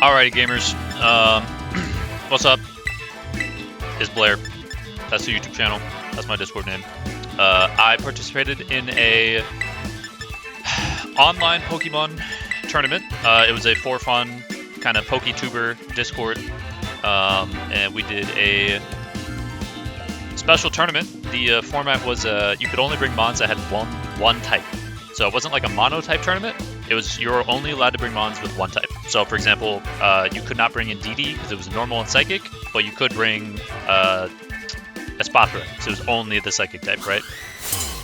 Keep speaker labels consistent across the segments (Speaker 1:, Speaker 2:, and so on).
Speaker 1: Alrighty, gamers. What's up? Is Blair. That's the YouTube channel. That's my Discord name. I participated in a online Pokemon tournament. It was a for fun kind of PokeTuber Discord, and we did a special tournament. The format was you could only bring mons that had one type. So it wasn't like a mono type tournament. It was you're only allowed to bring mons with one type. So for example, you could not bring in DD because it was normal and psychic, but you could bring Espathra because it was only the psychic type, right?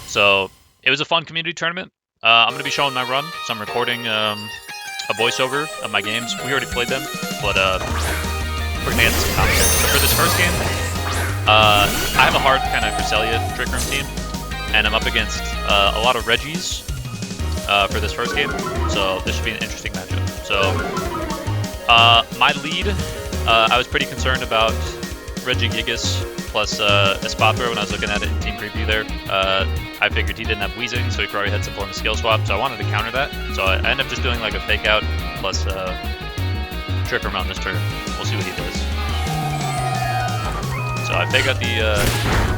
Speaker 1: So it was a fun community tournament. I'm going to be showing my run, so I'm recording a voiceover of my games. We already played them, but we're going to get some commentary. So for this first game, I have a hard kind of Cresselia Trick Room team, and I'm up against a lot of Reggies for this first game, so this should be an interesting matchup. So my lead, I was pretty concerned about Regigigas plus Espathra when I was looking at it in team preview there. I figured he didn't have Wheezing, so he probably had some form of skill swap, so I wanted to counter that. So I ended up just doing like a fake out plus Trick Room on this turn. We'll see what he does. So I fake out the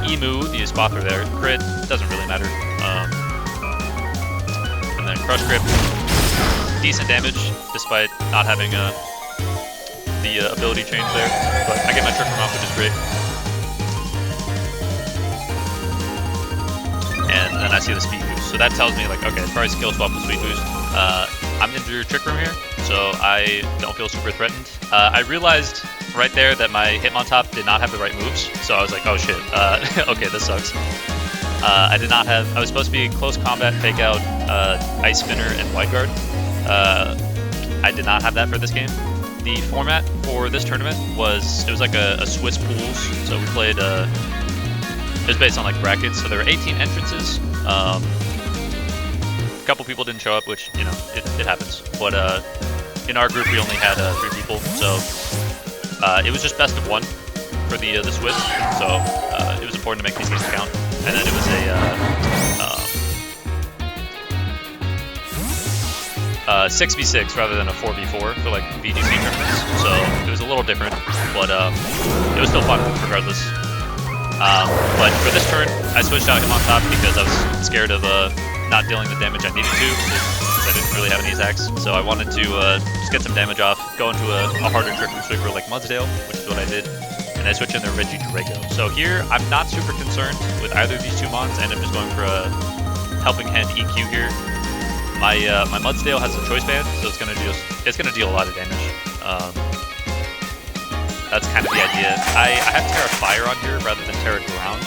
Speaker 1: Emu, the Espathra there. Crit, doesn't really matter. And then Crush Grip, decent damage, despite not having the ability change there. But I get my Trick Room off, which is great. And then I see the speed boost. So that tells me, like, okay, it's probably skill swap with speed boost. I'm into Trick Room here, so I don't feel super threatened. I realized right there that my Hitmontop did not have the right moves, so I was like, oh shit, okay, this sucks. I did not have, I was supposed to be close combat, fake out, Ice Spinner, and White Guard. I did not have that for this game. The format for this tournament was, it was like a Swiss pools, so we played, it was based on like brackets, so there were 18 entrances. A couple people didn't show up, which, you know, it happens. But in our group, we only had 3 people, so it was just best of 1 for the Swiss, so it was important to make these games count. And then it was a 6v6 rather than a 4v4 for like VGC tournaments, so it was a little different, but it was still fun regardless. But for this turn, I switched out Hitmontop because I was scared of not dealing the damage I needed to, because I didn't really have any attacks. So I wanted to just get some damage off, go into a harder Trick Room sweeper like Mudsdale, which is what I did, and I switched in their Regidrago. So here, I'm not super concerned with either of these 2 mons, and I'm just going for a Helping Hand EQ here. My Mudsdale has a Choice Band, so it's gonna deal a lot of damage. That's kind of the idea. I have Terra Fire on here rather than Terra Ground,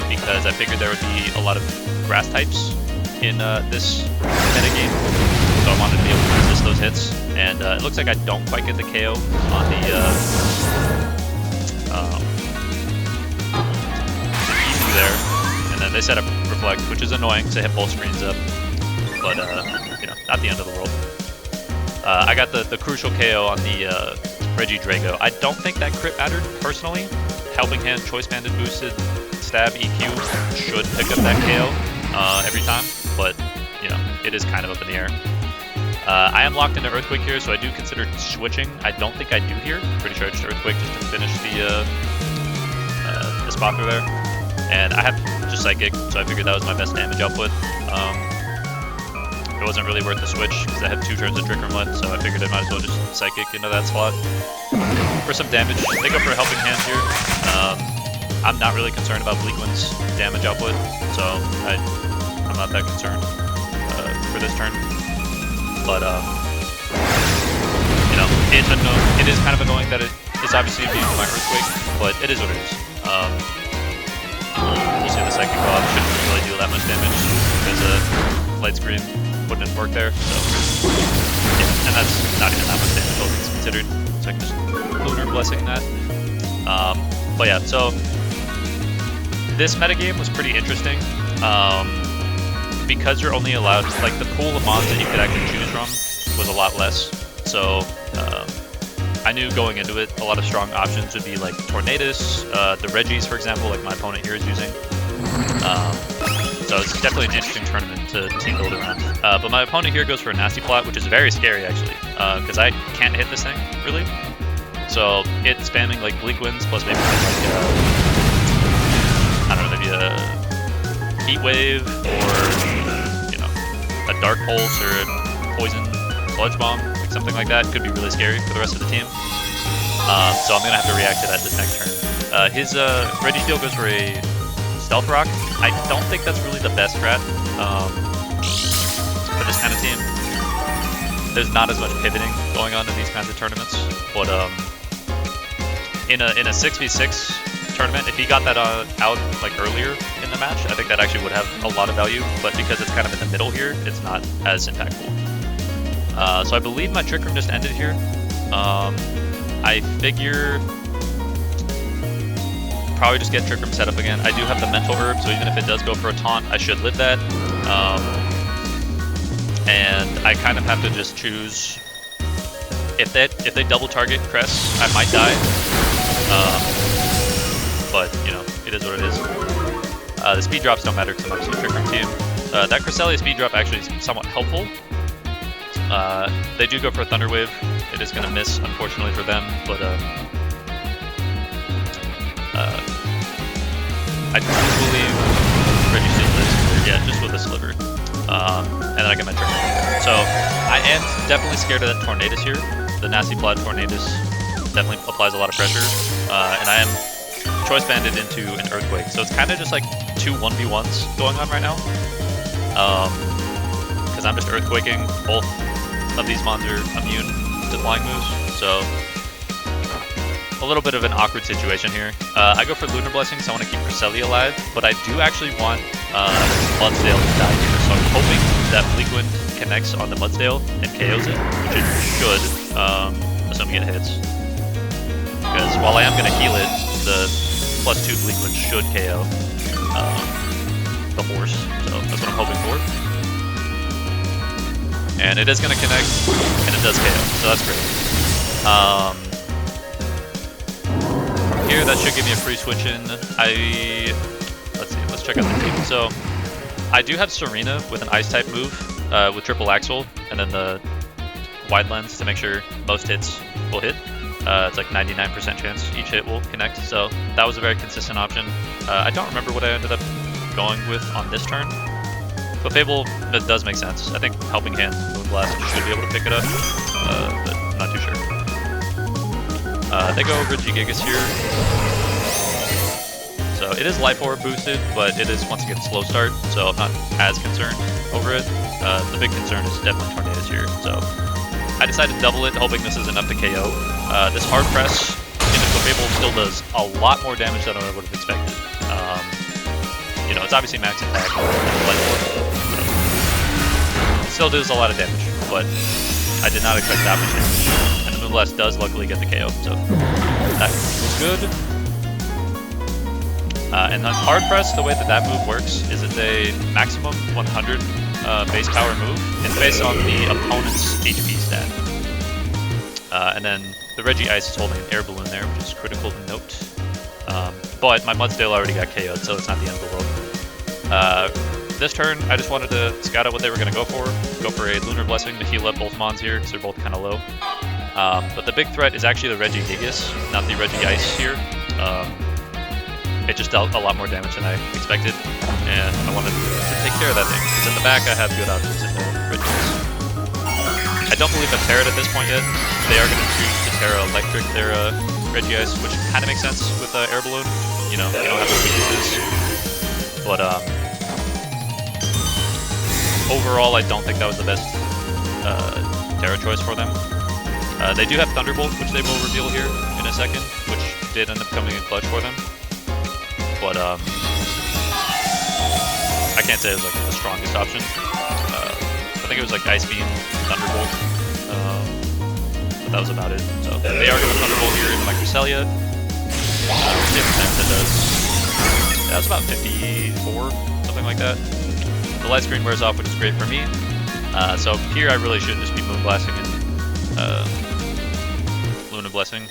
Speaker 1: because I figured there would be a lot of grass types in this metagame, so I wanted to be able to resist those hits. And it looks like I don't quite get the KO on the Emu there, and then they set up Reflect, which is annoying because I hit both screens up, but you know, not the end of the world. I got the crucial KO on the Regidrago. I don't think that crit mattered, personally. Helping Hand, Choice Banded boosted, Stab, EQ should pick up that KO every time, but, you know, it is kind of up in the air. I am locked into Earthquake here, so I do consider switching. I don't think I do here. Pretty sure I just Earthquake just to finish the Espathra there. And I have just Psychic, so I figured that was my best damage output. It wasn't really worth the switch because I had 2 turns of Trick Room left, so I figured I might as well just Psychic into that slot. For some damage, they go for a Helping Hand here. I'm not really concerned about Bleakwind's damage output, so I'm not that concerned for this turn. But, you know, it is kind of annoying that it's obviously being my Earthquake, but it is what it is. We'll see the Psychic Bob shouldn't really deal that much damage because Light Screen wouldn't work there, so yeah, and that's not even that much damage, all things considered. So I can just Lunar Blessing that. But yeah, so this metagame was pretty interesting. Because you're only allowed, like, the pool of mons that you could actually choose from was a lot less. So I knew going into it, a lot of strong options would be like Tornadus, the Reggies, for example, like my opponent here is using. So it's definitely an interesting interesting tournament to team build around. But my opponent here goes for a Nasty Plot, which is very scary actually, because I can't hit this thing really. So it's spamming like Bleak Winds plus maybe like I don't know, maybe a Heat Wave or you know a Dark Pulse or a Poison Sludge Bomb, like something like that could be really scary for the rest of the team. So I'm gonna have to react to that this next turn. His Registeel goes for a Stealth Rock. I don't think that's really the best strat for this kind of team. There's not as much pivoting going on in these kinds of tournaments, but in a 6v6 tournament, if he got that out like earlier in the match, I think that actually would have a lot of value. But because it's kind of in the middle here, it's not as impactful. So I believe my Trick Room just ended here. I figure probably just get Trick Room set up again. I do have the Mental Herb, so even if it does go for a taunt, I should live that. And I kind of have to just choose. If they double target Cress, I might die. But you know, it is what it is. The speed drops don't matter because I'm obviously a Trick Room team. That Cresselia speed drop actually is somewhat helpful. They do go for a Thunder Wave. It is going to miss, unfortunately for them, but I do believe Registeel lives here. Yeah, just with a sliver. And then I get my Trick Room. So I am definitely scared of that Tornadus here. The Nasty Plot Tornadus definitely applies a lot of pressure. And I am choice banded into an Earthquake. So it's kind of just like two 1v1s going on right now. Because I'm just Earthquaking. Both of these mons are immune to flying moves. So a little bit of an awkward situation here. I go for Lunar Blessing, so I want to keep Cresselia alive, but I do actually want Mudsdale to die here, so I'm hoping that Bleak Wind connects on the Mudsdale and KOs it, which it should, assuming it hits. Because while I am going to heal it, the +2 Bleak Wind should KO the horse, so that's what I'm hoping for. And it is going to connect, and it does KO, so that's great. Here, that should give me a free switch in. Let's see, let's check out the team. So, I do have Serena with an Ice type move with Triple Axle, and then the Wide Lens to make sure most hits will hit. It's like 99% chance each hit will connect, so that was a very consistent option. I don't remember what I ended up going with on this turn, but Fable does make sense. I think Helping Hand Moonblast should be able to pick it up, but I'm not too sure. They go over Gigigas here. So it is Life Orb boosted, but it is once again slow start, so I'm not as concerned over it. The big concern is definitely Tornadus here. So I decided to double it, hoping this is enough to KO. This hard press into Fable still does a lot more damage than I would have expected. You know, it's obviously max attack, Life Orb, so it still does a lot of damage, but I did not expect that much damage. And the Moonblast does luckily get the KO, so that was good. And then Hard Press, the way that move works is it's a maximum 100 base power move. It's based on the opponent's HP stat. And then the Regi Ice is holding an air balloon there, which is critical to note. But my Mudsdale already got KO'd, so it's not the end of the world. This turn, I just wanted to scout out what they were going to go for. Go for a Lunar Blessing to heal up both mons here, because they're both kind of low. But the big threat is actually the Regigigas, not the Regi Ice here. It just dealt a lot more damage than I expected, and I wanted to take care of that thing, because in the back I have good options in the Regigigas. I don't believe I've Terra'd at this point yet. They are going to choose to Terra Electric their Regi Ice, which kind of makes sense with Air Balloon. You know, you don't have the weaknesses. But overall, I don't think that was the best Terra choice for them. They do have Thunderbolt, which they will reveal here in a second, which did end up coming in clutch for them. But I can't say it was like the strongest option. I think it was like Ice Beam, Thunderbolt, but that was about it. So they are going to Thunderbolt here in my Cresselia. See how much that does. Yeah, that was about 54, something like that. The light screen wears off, which is great for me. So here I really should just be Moonblasting and Luna Blessing.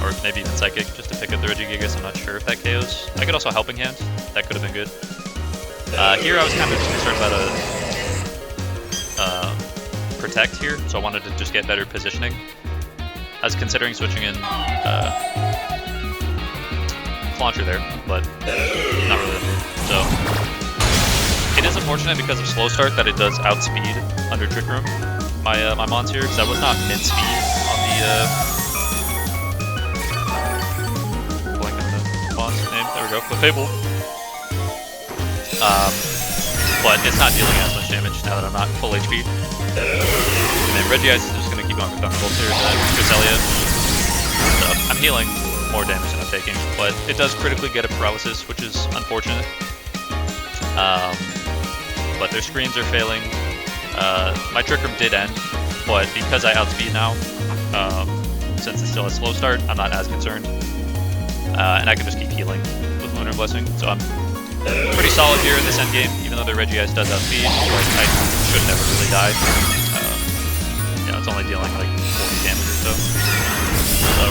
Speaker 1: Or maybe even Psychic, just to pick up the Regigigas. I'm not sure if that KOs. I could also Helping Hand. That could have been good. Here I was kind of just concerned about a protect here, so I wanted to just get better positioning. I was considering switching in launcher there, but not really. So it is unfortunate because of slow start that it does outspeed under Trick Room my mons here, because I was not mid speed on the blanking on the mon's name. There we go, Fable. But it's not dealing as much damage now that I'm not full HP. And then Regice is just gonna keep going with Thunderbolts here, Cresselia. So I'm healing more damage than I'm taking, but it does critically get a paralysis, which is unfortunate. But their screens are failing. My Trick Room did end, but because I outspeed now, since it's still a slow start, I'm not as concerned. And I can just keep healing with Lunar Blessing, so I'm pretty solid here in this end game, even though their Regice does outspeed, but I should never really die. Yeah, it's only dealing like 40 damage or so. So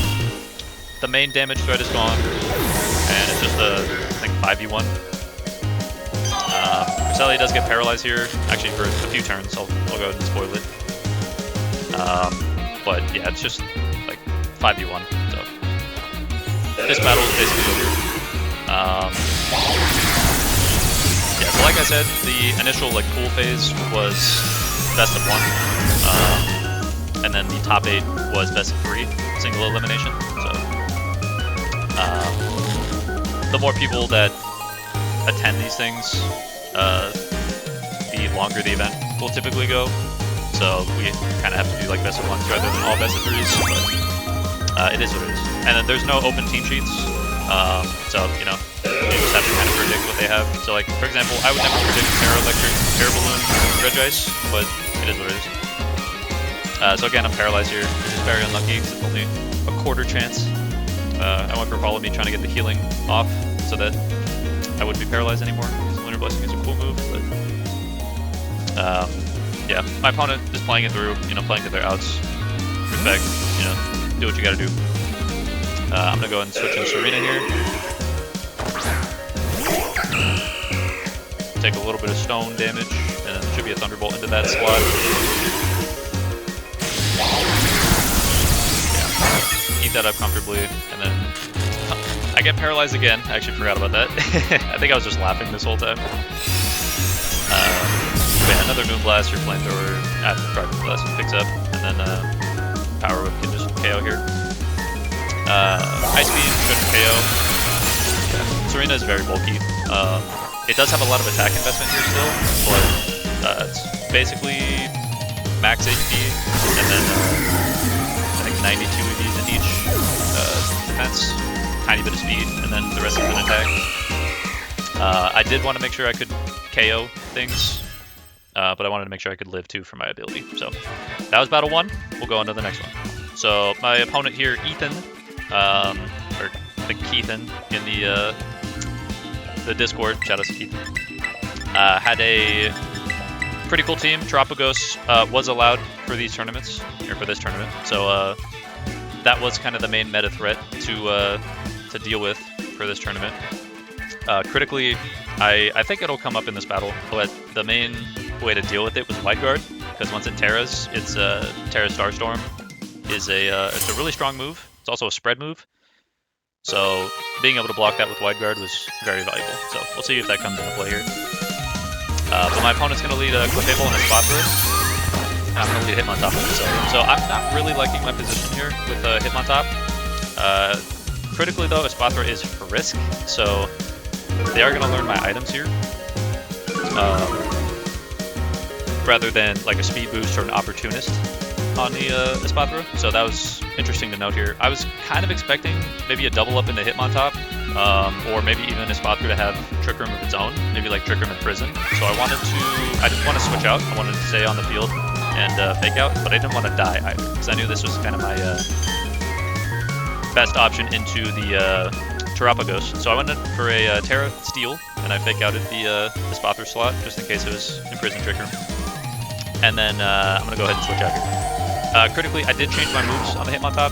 Speaker 1: the main damage threat is gone, and it's just a, I think, 5v1. Cresselia does get paralyzed here, actually for a few turns, I'll go ahead and spoil it. But yeah, it's just like 5v1, so this battle is basically over. Yeah, so like I said, the initial like pool phase was best of 1, and then the top 8 was best of 3, single elimination. So the more people that attend these things, the longer the event will typically go. So we kind of have to do like best of 1s rather than all best of 3s, but it is what it is. And then there's no open team sheets, so you know, you just have to kind of predict what they have. So like, for example, I would never predict Terra Electric, Terra Balloon, Regice, but it is what it is. So again, I'm paralyzed here, which is very unlucky, because it's only a quarter chance. I went for Follow Me, trying to get the healing off, so that I wouldn't be paralyzed anymore, because Lunar Blessing is a cool move, but yeah, my opponent is playing it through, you know, playing to their outs. Respect, you know, do what you gotta do. I'm gonna go ahead and switch in Serena here. Take a little bit of stone damage, and then there should be a Thunderbolt into that slot. Yeah, eat that up comfortably, and then I get paralyzed again. I actually forgot about that. I think I was just laughing this whole time. Yeah, another Moonblast or Flamethrower after Private Blast picks up, and then Power Whip can just KO here. Ice Beam shouldn't KO. Yeah. Serena is very bulky. It does have a lot of attack investment here still, but it's basically max HP, and then I think 92 EVs in each defense, tiny bit of speed, and then the rest is an attack. I did want to make sure I could KO things, but I wanted to make sure I could live too for my ability. So that was battle 1. We'll go on to the next one. So my opponent here, Ethan, or the Keithan in the Discord, shout out to Keith, had a pretty cool team. Tropagos was allowed for these tournaments, or for this tournament, so that was kind of the main meta threat to deal with for this tournament. Critically, I think it'll come up in this battle, but the main way to deal with it was Wide Guard, because once it Terras, it's Terra Starstorm is it's a really strong move. It's also a spread move, so being able to block that with Wide Guard was very valuable. So we'll see if that comes into play here. But my opponent's going to lead a Clefable and a Spot Throw, and I'm going to lead a Hitmontop on Cresselia. So I'm not really liking my position here with Hitmontop. Critically though, a Spot Throw is for risk, so they are going to learn my items here, rather than like a speed boost or an opportunist on the Spot Throw. So that was interesting to note here. I was kind of expecting maybe a double up into Hitmontop, or maybe even a Spot Throw to have Trick Room of its own, maybe like Trick Room in Prison. So I didn't want to switch out. I wanted to stay on the field and fake out, but I didn't want to die either, because I knew this was kind of my best option into the Terrapagos. So I went in for a Terra Steel, and I fake outed the Spot Throw slot, just in case it was Imprisoned Trick Room. And then I'm going to go ahead and switch out here. Critically, I did change my moves on the Hitmontop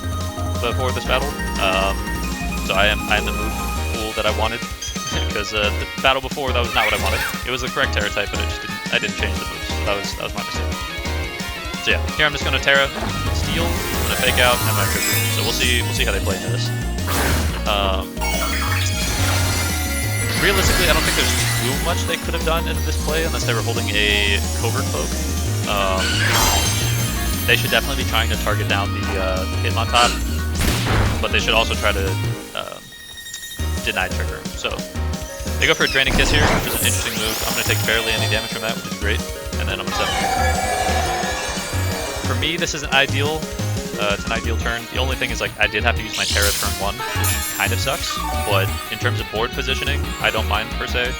Speaker 1: before this battle, so I am the move pool that I wanted because the battle before, that was not what I wanted. It was the correct Terra type, but I didn't change the moves. That was my mistake. So yeah, here I'm just gonna Terra, steal, I'm gonna fake out, and I'm gonna trigger. So we'll see how they play into this. Realistically, I don't think there's too much they could have done in this play unless they were holding a covert cloak. They should definitely be trying to target down the Hitmontop, but they should also try to deny trigger. So they go for a Draining Kiss here, which is an interesting move. I'm going to take barely any damage from that, which is great, and then I'm going to set up. For me, this isn't ideal. It's an ideal turn. The only thing is, like, I did have to use my Terra turn 1, which kind of sucks, but in terms of board positioning, I don't mind per se.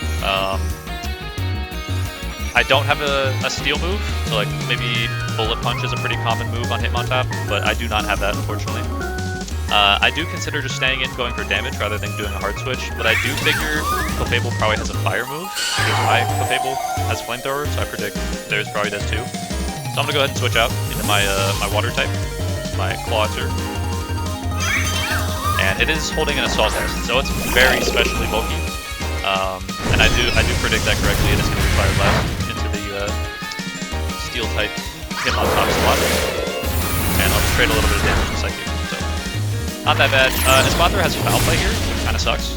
Speaker 1: I don't have a steal move, so like maybe Bullet Punch is a pretty common move on Hitmontop, but I do not have that, unfortunately. I do consider just staying in, going for damage rather than doing a hard switch, but I do figure Clefable probably has a fire move, because my Clefable has Flamethrower, so I predict theirs probably does too. So I'm going to go ahead and switch out into my my water type, my Clawitzer. And it is holding an Assault Vest, so it's very specially bulky. And I do predict that correctly, and it's going to be Fire Blast into the Steel type Hitmontop slot. And I'll just trade a little bit of damage to Psychic. So not that bad. Espathra has Foul Play here, which kind of sucks.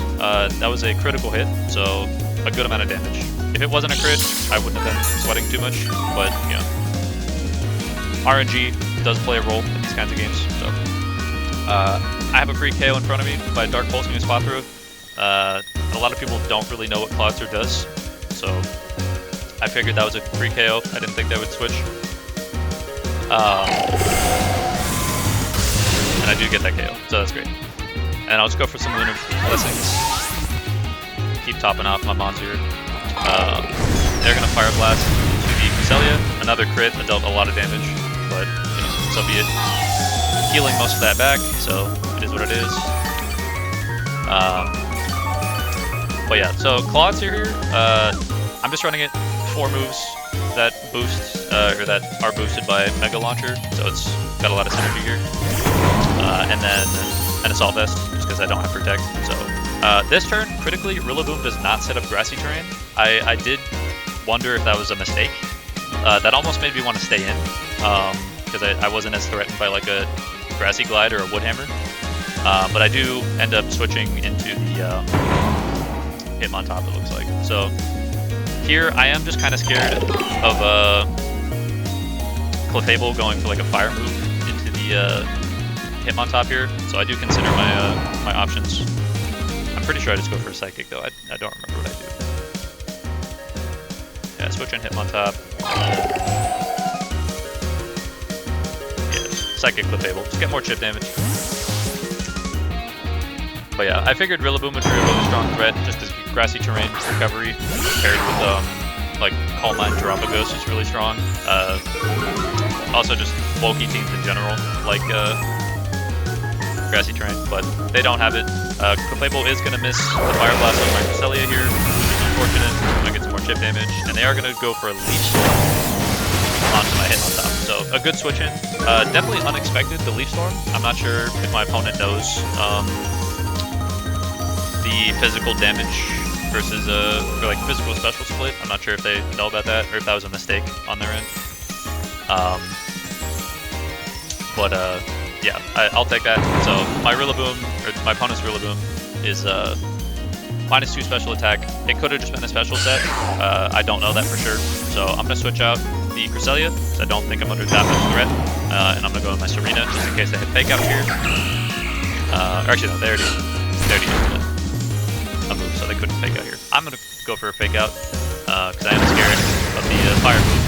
Speaker 1: That was a critical hit, so a good amount of damage. If it wasn't a crit, I wouldn't have been sweating too much, but you know, RNG does play a role in these kinds of games. So I have a free KO in front of me by Dark Pulsing Espathra. A lot of people don't really know what Clawitzer does, so I figured that was a free KO. I didn't think they would switch. And I do get that KO, so that's great. And I'll just go for some Lunar Blessings. Keep topping off my mons here. They're going to Fire Blast to the Cresselia. Another crit that dealt a lot of damage, but you know, so be it. Healing most of that back, so it is what it is. But yeah, so Clawitzer here, I'm just running it 4 moves that boost, or that are boosted by Mega Launcher, so it's got a lot of synergy here. And then an Assault Vest, just because I don't have Protect. So this turn, critically, Rillaboom does not set up Grassy Terrain. I did wonder if that was a mistake. That almost made me want to stay in, because I wasn't as threatened by like a Grassy Glide or a Woodhammer. But I do end up switching into the Hitmontop, it looks like. So here I am just kind of scared of Clefable going for like a fire move into the Hitmontop here. So I do consider my options. I'm pretty sure I just go for a Psychic though. I don't remember what I do. Yeah, switch in Hitmontop. Yeah, Psychic Clefable. Just get more chip damage. But yeah, I figured Rillaboom would be a really strong threat just because Grassy Terrain recovery paired with like Calm Mind Terapagos is really strong. Also just bulky teams in general like Grassy Terrain, but they don't have it. Clefable is going to miss the Fire Blast on my Cresselia here, which is unfortunate. I'm going to get some more chip damage, and they are going to go for a Leaf Storm onto my Hitmontop. So a good switch in. Definitely unexpected, the Leaf Storm. I'm not sure if my opponent knows the physical damage versus or like physical special split. I'm not sure if they know about that or if that was a mistake on their end. Yeah, I'll take that. So my Rillaboom, or my opponent's Rillaboom, is -2 special attack. It could have just been a special set. I don't know that for sure. So I'm gonna switch out the Cresselia, because I don't think I'm under that much threat, and I'm gonna go with my Serena just in case they hit fake out here. Or actually, no, they already used a move, so they couldn't fake out here. I'm going to go for a fake out, because I am scared of the fire move.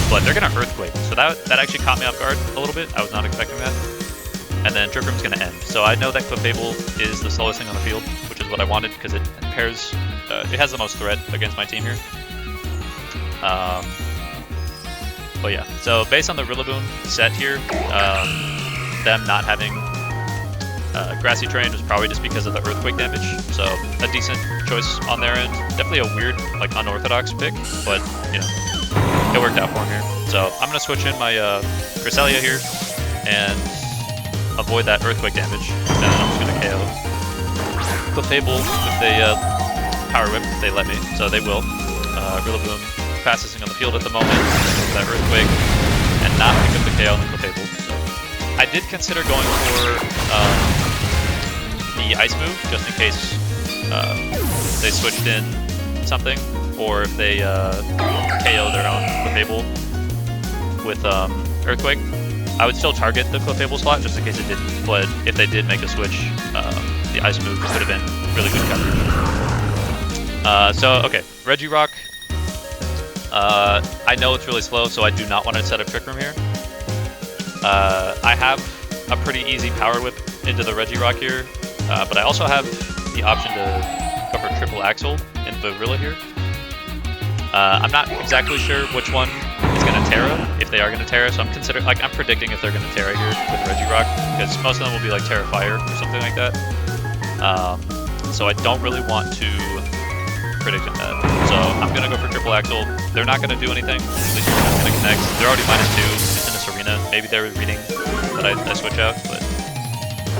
Speaker 1: But they're going to Earthquake, so that actually caught me off guard a little bit. I was not expecting that. And then Trick Room's going to end. So I know that Clefable is the slowest thing on the field, which is what I wanted, because it pairs, it has the most threat against my team here. But yeah, so based on the Rillaboom set here, them not having Grassy Terrain was probably just because of the Earthquake damage, so a decent choice on their end. Definitely a weird, like, unorthodox pick, but, you know, it worked out for him here. So I'm going to switch in my Cresselia here and avoid that Earthquake damage, and then I'm just going to KO Clefable with a Power Whip, they let me, so they will. Rillaboom fastest thing on the field at the moment. That Earthquake, and not pick up the KO on the Clefable. So I did consider going for the Ice move, just in case they switched in something, or if they KO their own Clefable with Earthquake. I would still target the Clefable slot just in case it didn't, but if they did make a switch, the Ice move could have been really good coverage. So, okay, Regirock. I know it's really slow, so I do not want to set up Trick Room here. I have a pretty easy Power Whip into the Regirock here, but I also have the option to go for Triple Axle into the Rilla here. I'm not exactly sure which one is going to Terra, if they are going to Terra, so I'm predicting if they're going to Terra here with Regirock, because most of them will be like Terra Fire or something like that. So I don't really want to predict that. So I'm going to go for Triple Axle. They're not going to do anything, at least they're not going to connect. They're already -2 in this arena. Maybe they're reading that I switch out, but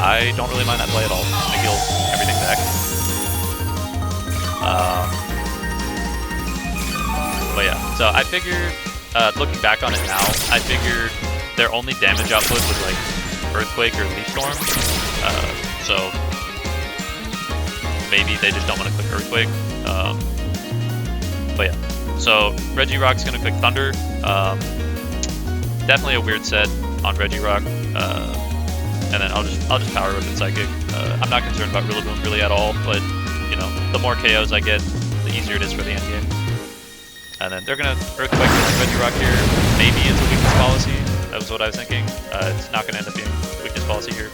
Speaker 1: I don't really mind that play at all. I heal everything back. But yeah, so I figured, looking back on it now, I figured their only damage output was like Earthquake or Leaf Storm. So maybe they just don't want to click Earthquake. But yeah, so Regirock's gonna click Thunder. Definitely a weird set on Regirock. And then I'll just Power Whip and Psychic. I'm not concerned about Rillaboom really at all, but you know, the more KOs I get, the easier it is for the end game. And then they're gonna Earthquake Regirock here. Maybe it's a weakness policy. That was what I was thinking. It's not gonna end up being a weakness policy here.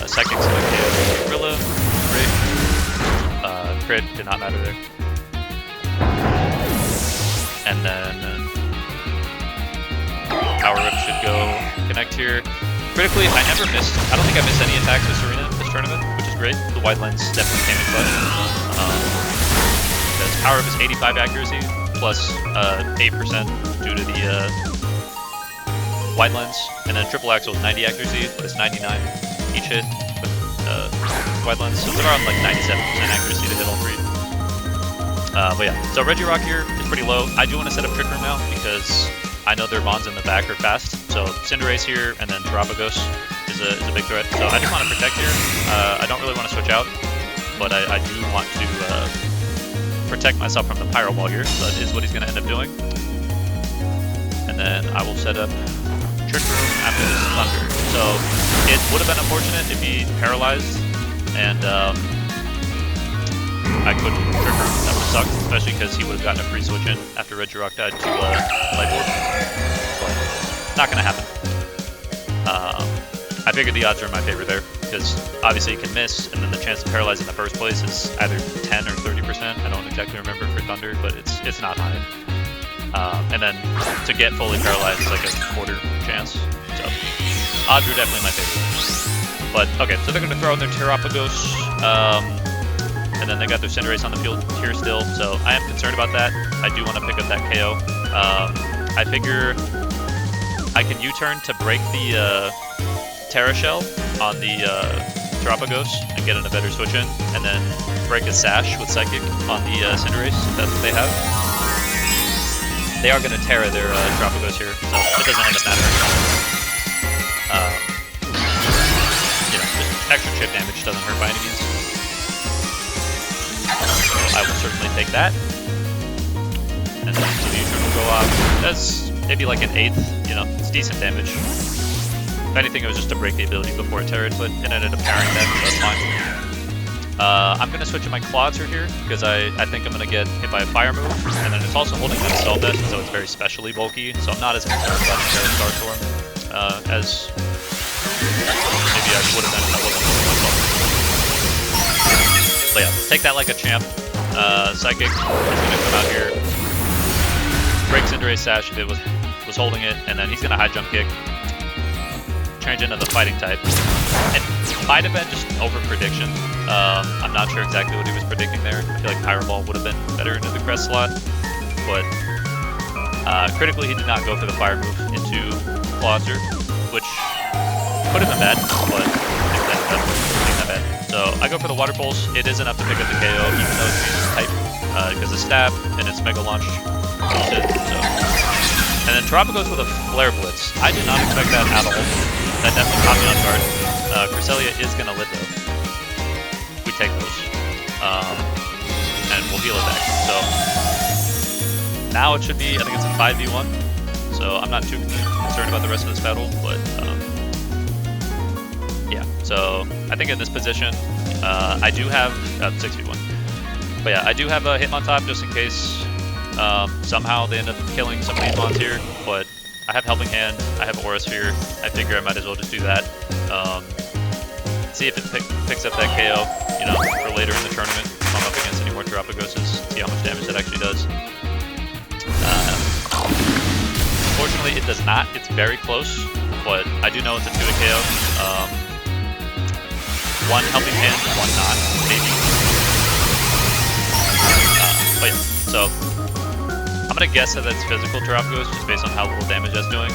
Speaker 1: Psychic's gonna KO Rilla. Great. Crit did not matter there. And then Power Whip should go connect here. Critically, I don't think I missed any attacks this tournament, which is great. The wide lens definitely came in clutch. Because Power Whip is 85 accuracy, plus 8% due to the wide lens. And then Triple Axle is 90 accuracy, but it's 99 each hit with wide lens. So they're around like 97% accuracy to hit all three. But yeah, so Regirock here is pretty low. I do want to set up Trick Room now, because I know their Mons in the back are fast. So Cinderace here, and then Terapagos is a big threat. So I just want to protect here. I don't really want to switch out, but I do want to protect myself from the Pyro Ball here. So that is what he's going to end up doing. And then I will set up Trick Room after this Thunder. So it would have been unfortunate if he paralyzed and I couldn't Trick Room. That would have sucked, especially because he would have gotten a free switch in after Regirock died to Light Orb. But not going to happen. I figured the odds are in my favor there, because obviously you can miss, and then the chance to paralyze in the first place is either 10 or 30%. I don't exactly remember for Thunder, but it's not high. And then to get fully paralyzed is like a quarter chance. So odds are definitely in my favor. But okay, so they're going to throw in their Terapagos. And then they got their Cinderace on the field here still, so I am concerned about that. I do want to pick up that KO. I figure I can U-turn to break the Terra Shell on the Terapagos and get in a better switch in, and then break a Sash with Psychic on the Cinderace, if that's what they have. They are going to Terra their Terapagos here, so it doesn't end up mattering. You know, just extra chip damage doesn't hurt by any means. I will certainly take that. And then the U-turn will go off. That's maybe like an 1/8, you know, it's decent damage. If anything, it was just to break the ability before it terrored, but it ended up parrying that, so that's fine. I'm going to switch to my Clawser here, because I think I'm going to get hit by a Fire move, and then it's also holding that Stealth Vest, so it's very specially bulky, so I'm not as concerned about the Terra Starstorm as maybe I would have been if I wasn't holding myself. But yeah, take that like a champ. Psychic is going to come out here, break Cinderace Sash if it was holding it, and then he's going to high jump kick, change into the fighting type. It might have been just over prediction. I'm not sure exactly what he was predicting there. I feel like Pyro Ball would have been better into the crest slot, but critically he did not go for the fire move into Clawser, which could have been bad, but I think that ended up being that bad. So I go for the Water Pulse. It is enough to pick up the KO, even though it's being type, because it's Stab and it's Mega Launch. So. And then Tarapa goes with a Flare Blitz. I did not expect that at all. That definitely caught me on guard. Cresselia is going to live though. We take those. And we'll heal it back. So now it should be, I think it's a 5v1. So I'm not too concerned about the rest of this battle, but yeah. So I think in this position, I do have 6v1. But yeah, I do have a Hitmontop just in case somehow they end up killing some of these mons here. But I have Helping Hand, I have Aura Sphere. I figure I might as well just do that. See if it picks up that KO, you know, for later in the tournament. If I'm up against any more Terapagoses, see how much damage that actually does. Unfortunately, it does not. It's very close, but I do know it's a 2-hit KO. One Helping Hand, one not, maybe. But yeah, so I'm gonna guess that that's physical Terapagos just based on how little damage that's doing.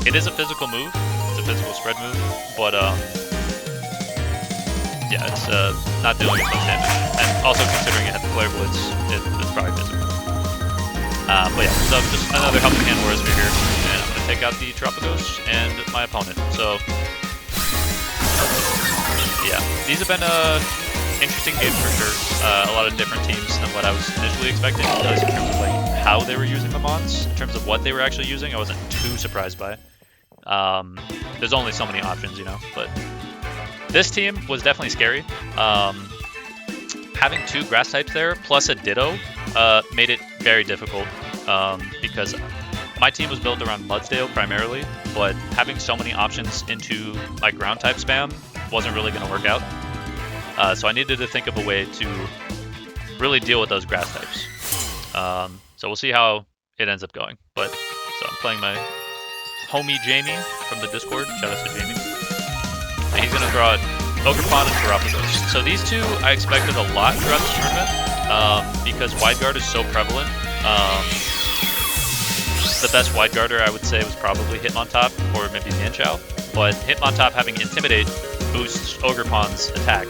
Speaker 1: It is a physical move. It's a physical spread move, but yeah, it's not doing as much damage. And also considering it had the Flare Blitz, it's probably physical. But yeah, so just another Helping Hand Aura Sphere here, and I'm gonna take out the Terapagos and my opponent. So yeah, these have been interesting games for sure. A lot of different teams than what I was initially expecting, because in terms of like how they were using the mons, in terms of what they were actually using, I wasn't too surprised by. There's only so many options, you know, but this team was definitely scary. Having 2 grass types there plus a Ditto made it very difficult, because my team was built around Mudsdale primarily, but having so many options into my ground type spam wasn't really going to work out. So I needed to think of a way to really deal with those grass types. So we'll see how it ends up going. But so I'm playing my homie Jamie from the Discord. Shout out to Jamie. And he's going to draw Ogerpon and Terapagos. So these two I expected a lot throughout this tournament, because Wide Guard is so prevalent. The best Wide Guarder I would say was probably Hitmontop or maybe Mienshao. But Hitmontop having Intimidate boosts Ogerpon's attack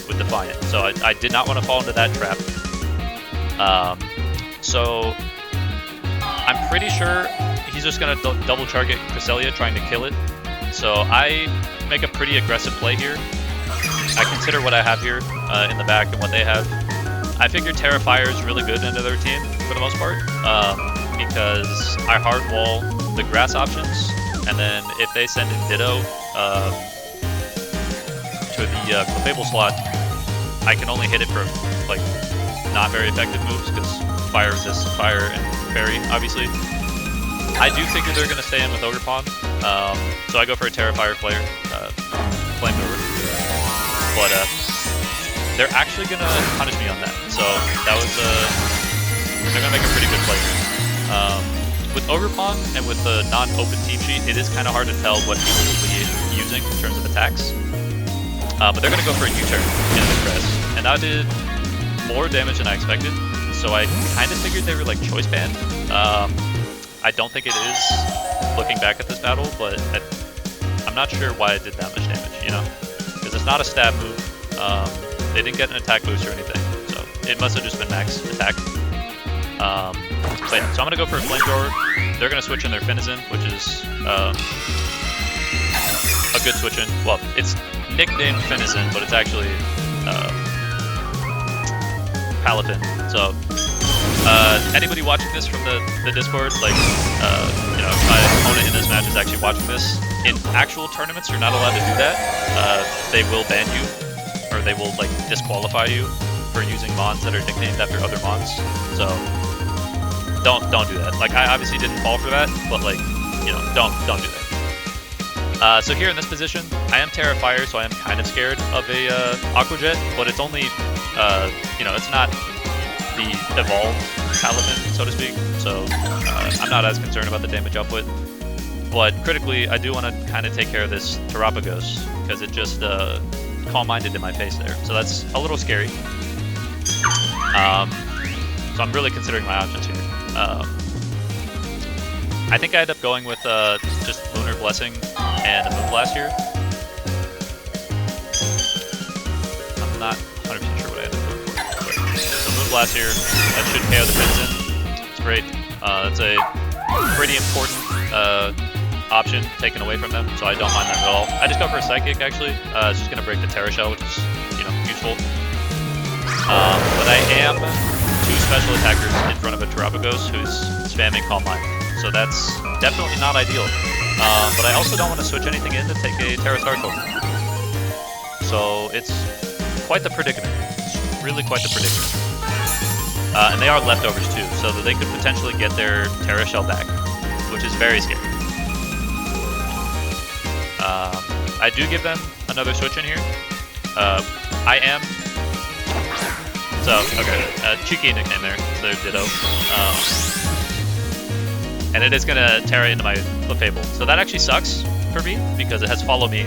Speaker 1: with Defiant. So I did not want to fall into that trap. So I'm pretty sure he's just going to double target Cresselia trying to kill it. So I make a pretty aggressive play here. I consider what I have here in the back and what they have. I figure Terrafire is really good into their team for the most part, because I hard wall the grass options, and then if they send in Ditto to the Clefable slot, I can only hit it for like not very effective moves because fire resists fire and fairy, obviously. I do figure they're going to stay in with Ogerpon, so I go for a Terrafire Flare, Flamethrower. But they're actually going to punish me on that, so that was they're going to make a pretty good play here. With Ogerpon and with the non-open team sheet, it is kind of hard to tell what people will be using in terms of attacks. But they're going to go for a U-turn in the press, and that did more damage than I expected, so I kind of figured they were like choice banned. I don't think it is, looking back at this battle, but I'm not sure why it did that much damage, you know? Because it's not a stab move, they didn't get an attack boost or anything, so it must have just been max attack. But yeah, so I'm going to go for a Flamethrower. They're going to switch in their Finizen, which is a good switch in. Well, it's nicknamed Finizen, but it's actually Palafin. So anybody watching this from the Discord, like, you know, if my opponent in this match is actually watching this, in actual tournaments, you're not allowed to do that. They will ban you, or they will, like, disqualify you for using mons that are nicknamed after other mons. So don't do that. Like, I obviously didn't fall for that, but, like, you know, don't do that. So here in this position, I am Terrafire, so I am kind of scared of a Aqua Jet, but it's only, you know, it's not the evolved Paladin, so to speak, so I'm not as concerned about the damage output. But critically, I do want to kind of take care of this Terapagos, because it just calm-minded in my face there, so that's a little scary. So I'm really considering my options here. I think I end up going with just Lunar Blessing and a Moonblast here. not 100% sure what I ended up going for. But, so Moonblast here, that should KO the Crimson. It's great. That's a pretty important option taken away from them, so I don't mind that at all. I just go for a Psychic, actually. It's just going to break the Terra Shell, which is, you know, useful. But I am 2 special attackers in front of a Terapagos who's spamming Calm Mind, so that's definitely not ideal. But I also don't want to switch anything in to take a Terra Star token. So it's quite the predicament. It's really quite the predicament. And they are leftovers too, so that they could potentially get their Terra Shell back, which is very scary. I do give them another switch in here. I am... So, okay, cheeky nickname there, so Ditto. And it is going to Terra into my Clefable. So that actually sucks for me, because it has Follow Me,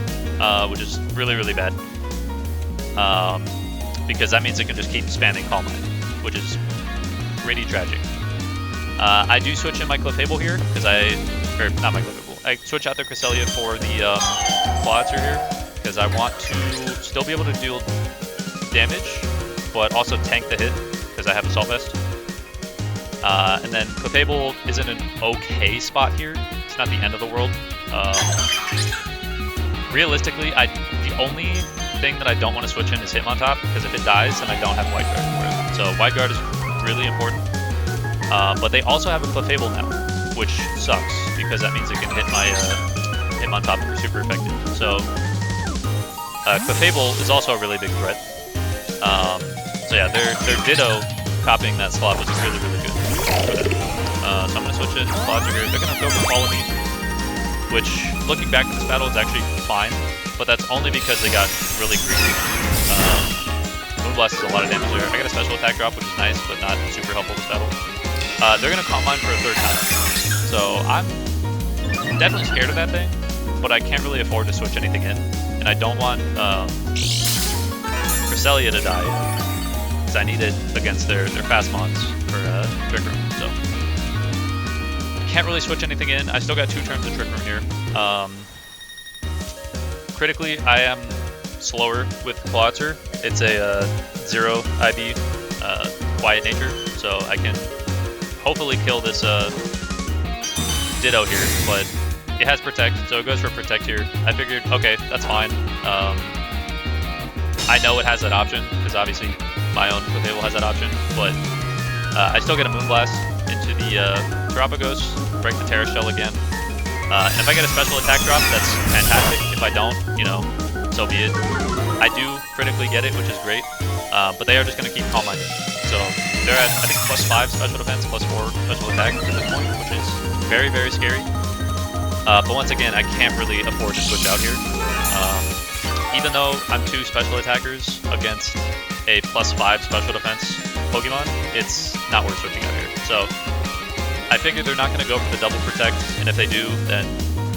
Speaker 1: which is really, really bad. Because that means it can just keep spamming Calm Mind, which is pretty tragic. I do switch in my Clefable here, because or not my Clefable. I switch out the Cresselia for the Clawitzer here, because I want to still be able to deal damage, but also tank the hit, because I have Assault Vest. And then Clefable is in an okay spot here. It's not the end of the world. Realistically, the only thing that I don't want to switch in is Hitmontop, because if it dies, then I don't have Wide Guard for it. So Wide Guard is really important. But they also have a Clefable now, which sucks, because that means it can hit my Hitmontop super effective. So Clefable is also a really big threat. So yeah, their Ditto copying that slot was really, really good. So I'm going to switch in Clawitzer here. They're going to go for Follow Me, which, looking back at this battle, is actually fine, but that's only because they got really greedy. Moonblast is a lot of damage there. I got a special attack drop, which is nice, but not super helpful this battle. They're going to Calm Mind for a 3rd time. So I'm definitely scared of that thing, but I can't really afford to switch anything in. And I don't want Cresselia to die, because I need it against their fast mons for Trick Room. So can't really switch anything in. I still got 2 turns of Trick Room here. Critically, I am slower with Clawitzer. It's a 0 IB quiet nature, so I can hopefully kill this Ditto here, but it has Protect, so it goes for Protect here. I figured, okay, that's fine. I know it has that option, because obviously my own Clefable has that option, but I still get a Moonblast into the Terapagos, break the Terra Shell again. And if I get a special attack drop, that's fantastic. If I don't, you know, so be it. I do critically get it, which is great, but they are just going to keep Calm Minding. So they're at, I think, +5 special defense, +4 special attack at this point, which is very, very scary. But once again, I can't really afford to switch out here. Even though I'm 2 special attackers against a +5 special defense Pokemon, it's not worth switching out here. So I figured they're not going to go for the double Protect, and if they do, then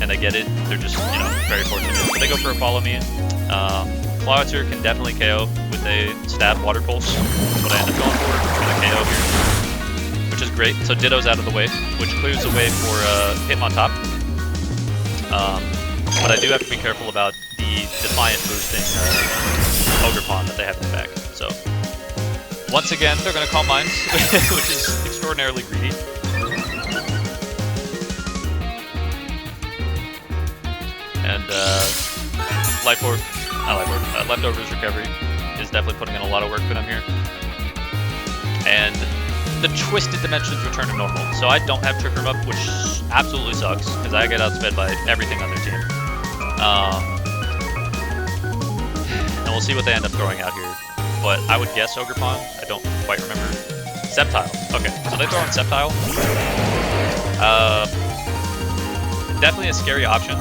Speaker 1: and they get it, they're just, you know, very fortunate. So they go for a Follow Me. Clawitzer can definitely KO with a Stab Water Pulse. That's what I end up going for the KO here, which is great. So Ditto's out of the way, which clears the way for Hitmontop. But I do have to be careful about the Defiant boosting Ogerpon that they have in the back. So once again, they're going to Calm Minds, which is extraordinarily greedy. And Leftovers Recovery is definitely putting in a lot of work for them here. And the Twisted Dimensions return to normal. So I don't have Trick Room up, which absolutely sucks, because I get outsped by everything on their team. And we'll see what they end up throwing out here. But I would guess Ogerpon. I don't quite remember. Sceptile. Okay, so they throw in Sceptile. Definitely a scary option.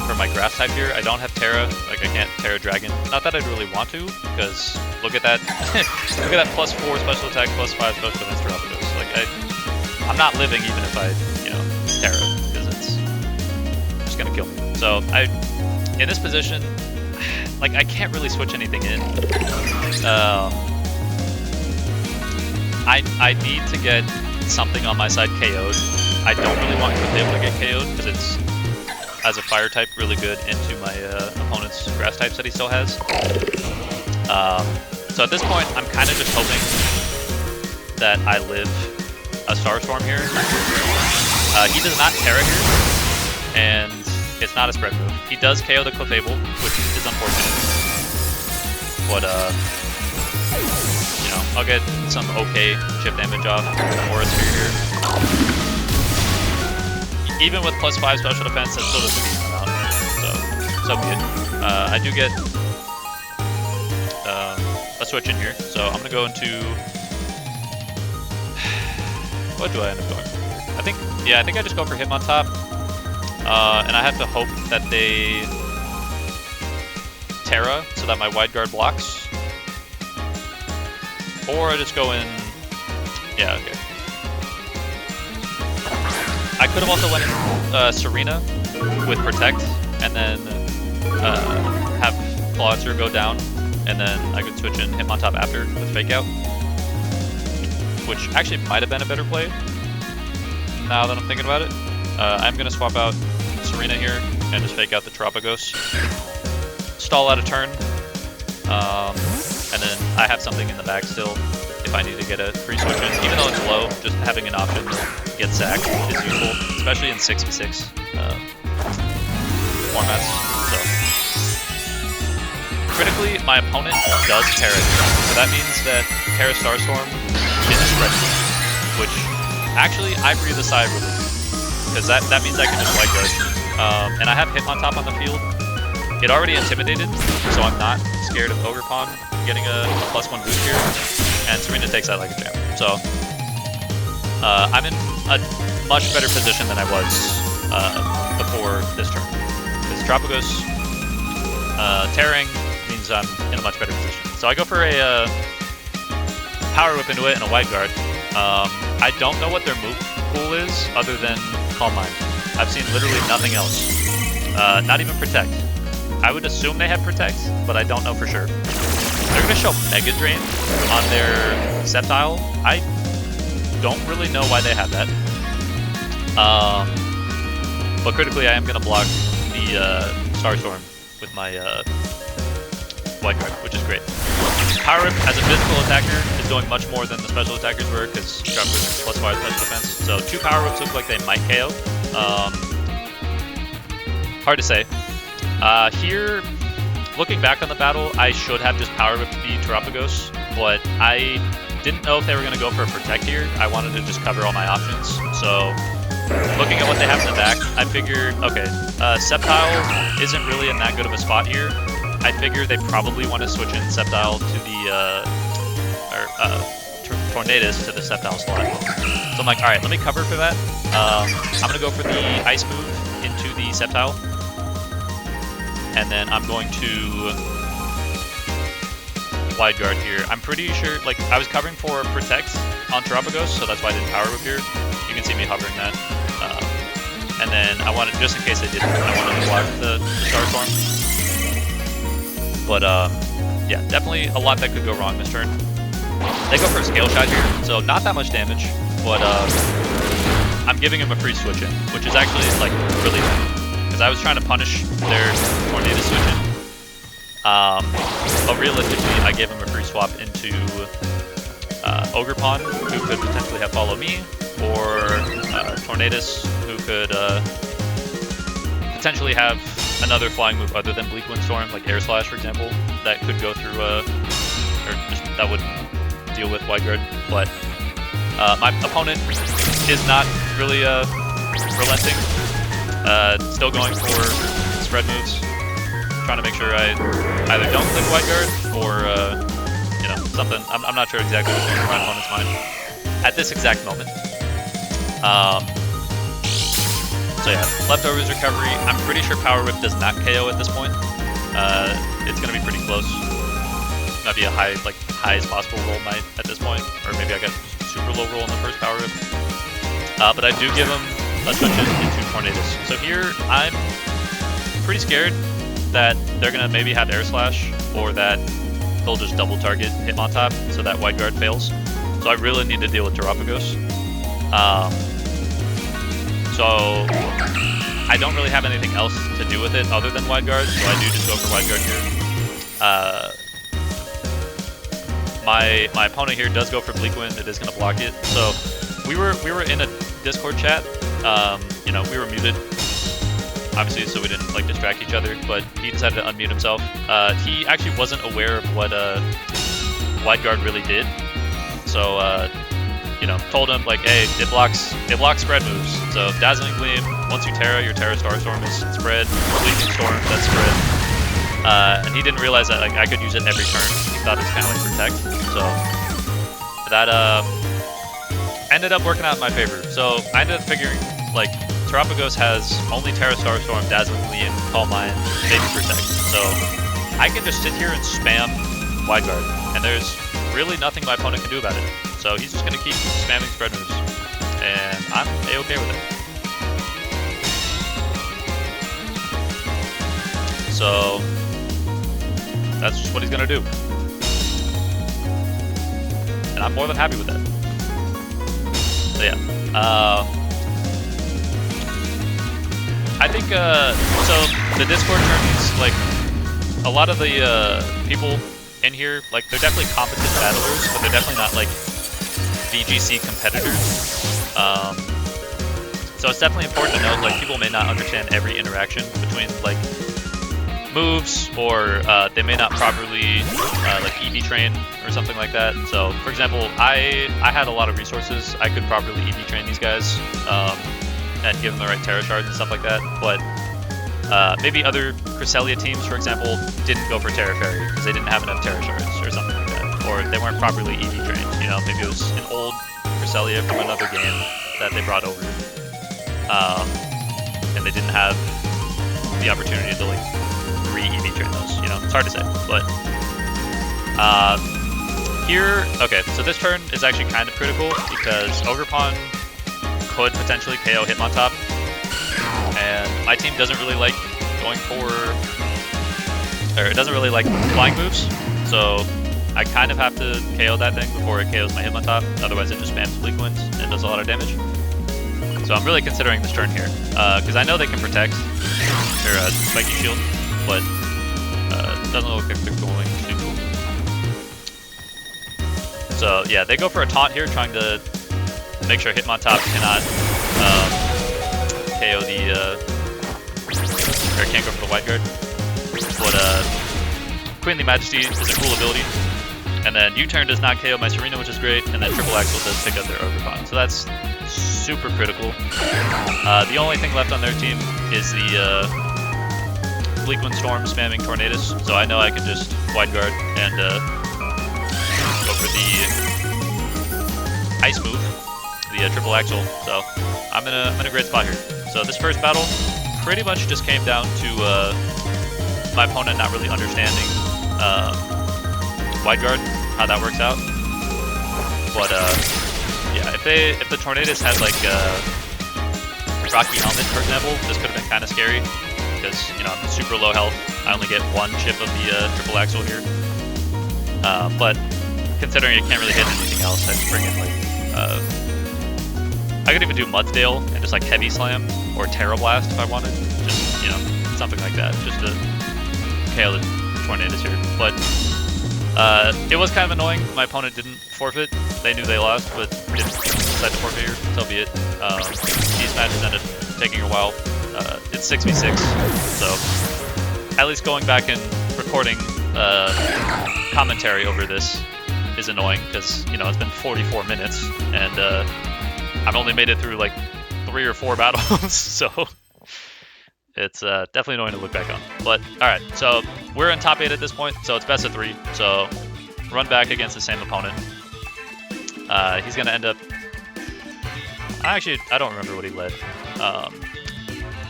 Speaker 1: For my grass type here, I don't have Terra, like I can't Terra Dragon. Not that I'd really want to, because look at that, look at that +4 special attack, +5 special defense Terapagos. Like I'm not living even if I, you know, Terra, because it's just gonna kill me. So in this position, like I can't really switch anything in. I need to get something on my side KO'd. I don't really want to be able to get KO'd, because it's, as a fire type, really good into my opponent's grass grass types that he still has. So at this point, I'm kind of just hoping that I live a Starstorm here. He does not Terra here, and it's not a spread move. He does KO the Clefable, which is unfortunate. But, you know, I'll get some okay chip damage off Aura Sphere here. Even with +5 special defense, that still doesn't beat him out. So be it. I do get a switch in here, so I'm gonna go into... What do I end up going? I think I just go for Hitmontop, and I have to hope that they Terra so that my wide guard blocks, or I just go in. Yeah, okay. I could have also went in Serena with Protect, and then have Clawitzer go down, and then I could switch in Hitmontop after with Fake Out, which actually might have been a better play, now that I'm thinking about it. I'm going to swap out Serena here, and just Fake Out the Tropicos. Stall out a turn, and then I have something in the bag still, if I need to get a free switch in. Even though it's low, just having an option to get sacked is useful, especially in 6v6 formats. So, critically, my opponent does Terra, so that means that Terra Starstorm is a spread move, which actually I breathe a sigh of relief, because that means I can just White Guard. And I have Hitmontop on the field. It already intimidated, so I'm not scared of Ogre Pawn getting a +1 boost here, and Serena takes that like a champ. So I'm in a much better position than I was before this turn, because Tropicos tearing means I'm in a much better position. So I go for a Power Whip into it and a Wide Guard. I don't know what their move pool is other than Calm Mind. I've seen literally nothing else. Not even Protect. I would assume they have Protect, but I don't know for sure. They're going to show Mega Drain on their Sceptile. I don't really know why they have that. But critically, I am going to block the Starstorm with my White Guard, which is great. Power Whip as a physical attacker is doing much more than the special attackers were, because Tropicos is +5 special defense. So 2 Power Whips look like they might KO. Hard to say. Here, looking back on the battle, I should have just Power Whipped the Tropicos, but I didn't know if they were going to go for a Protect here. I wanted to just cover all my options. So, looking at what they have in the back, I figured, okay, Sceptile isn't really in that good of a spot here. I figured they probably want to switch in Sceptile to the, Tornadus to the Sceptile slot. So I'm like, alright, let me cover for that. I'm going to go for the Ice move into the Sceptile. And then I'm going to Wide Guard here. I'm pretty sure, like, I was covering for Protect on Tropicos, so that's why I didn't Power Whip here. You can see me hovering that. And then I wanted, just in case I didn't, I wanted to block the Starstorm. But, yeah, definitely a lot that could go wrong this turn. They go for a Scale Shot here, so not that much damage, but I'm giving him a free switch in, which is actually, like, really bad. Because I was trying to punish their Tornado switch in. But realistically, I gave him a free swap into Ogre Pawn, who could potentially have Follow Me, or Tornadus, who could potentially have another flying move other than Bleak Windstorm, like Air Slash, for example, that could go through, or just that would deal with Wide Guard. But my opponent is not really relenting. Still going for spread moves, trying to make sure I either don't click Wide Guard or, you know, something. I'm not sure exactly what's going on in my opponent's mind at this exact moment. So yeah, Leftovers Recovery. I'm pretty sure Power Whip does not KO at this point. It's going to be pretty close. Might be a highest possible roll night at this point, or maybe I got super low roll in the first Power Whip. But I do give him a switch into Tornadus. So here, I'm pretty scared that they're going to maybe have Air Slash, or that they'll just double target Hitmontop so that Wide Guard fails. So I really need to deal with Tropicos. So I don't really have anything else to do with it other than wide guard, so I do just go for wide guard here. My opponent here does go for Bleak Wind. It is going to block it. So we were in a Discord chat. You know, we were muted, obviously, so we didn't like distract each other. But he decided to unmute himself. He actually wasn't aware of what wide guard really did. So you know, told him like, hey, it blocks spread moves. So Dazzling Gleam, once you Terra, your Terra Starstorm is spread. Bleeding Storm, that's spread. And he didn't realize that like I could use it every turn. He thought it was kind of like protect. So that ended up working out in my favor. So I ended up figuring like Terapagos has only Terra Starstorm, Dazzling Gleam, Calm Mind, maybe protect. So I can just sit here and spam wide guard, and there's really nothing my opponent can do about it. So he's just going to keep spamming spread moves, and I'm a-okay with it. So that's just what he's going to do. And I'm more than happy with that. So yeah. I think, so the Discord turns, like, a lot of the people in here, like, they're definitely competent battlers, but they're definitely not, like, VGC competitors. So it's definitely important to note, like, people may not understand every interaction between, like, moves, or they may not properly, like, EV train or something like that. So, for example, I had a lot of resources. I could properly EV train these guys, and give them the right Terra Shards and stuff like that, but maybe other Cresselia teams, for example, didn't go for Terra Fairy because they didn't have enough Terra Shards or something like that. Or they weren't properly EV trained, you know, maybe it was an old Cresselia from another game that they brought over. And they didn't have the opportunity to, like, re-EV train those, you know, it's hard to say. But, here, okay, so this turn is actually kind of critical because Ogerpon could potentially KO Hitmontop, and my team doesn't really like going for, or it doesn't really like flying moves, so I kind of have to KO that thing before it KOs my Hitmontop, otherwise it just spams Bleak Wind and does a lot of damage. So I'm really considering this turn here, because I know they can protect their Spiky Shield, but it doesn't look like they're going to. So yeah, they go for a taunt here, trying to make sure Hitmontop cannot KO the, or can't go for the White Guard. But Queenly Majesty is a cool ability. And then U-Turn does not KO my Serena, which is great, and then Triple Axel does pick up their Ogerpon. So that's super critical. The only thing left on their team is the Bleak Wind Storm spamming Tornadus, so I know I can just Wide Guard and go for the Ice move, the Triple Axel. So I'm in a great spot here. So this first battle pretty much just came down to my opponent not really understanding Wide Guard, how that works out. But yeah, if the Tornadus had like Rocky Helmet, for example, this could have been kind of scary because, you know, I'm super low health. I only get one chip of the Triple Axel here. But considering it can't really hit anything else, I just bring in like I could even do Mudsdale and just like Heavy Slam or Terra Blast if I wanted. Just, you know, something like that, just to KO the Tornadus here. But it was kind of annoying. My opponent didn't forfeit. They knew they lost, but didn't decide to forfeit here. So be it. These matches ended up taking a while. It's 6v6, so at least going back and recording commentary over this is annoying because, you know, it's been 44 minutes and I've only made it through like 3 or 4 battles, so it's definitely annoying to look back on. But alright, so we're in top 8 at this point, so it's best of 3. So run back against the same opponent. He's gonna end up. I don't remember what he led.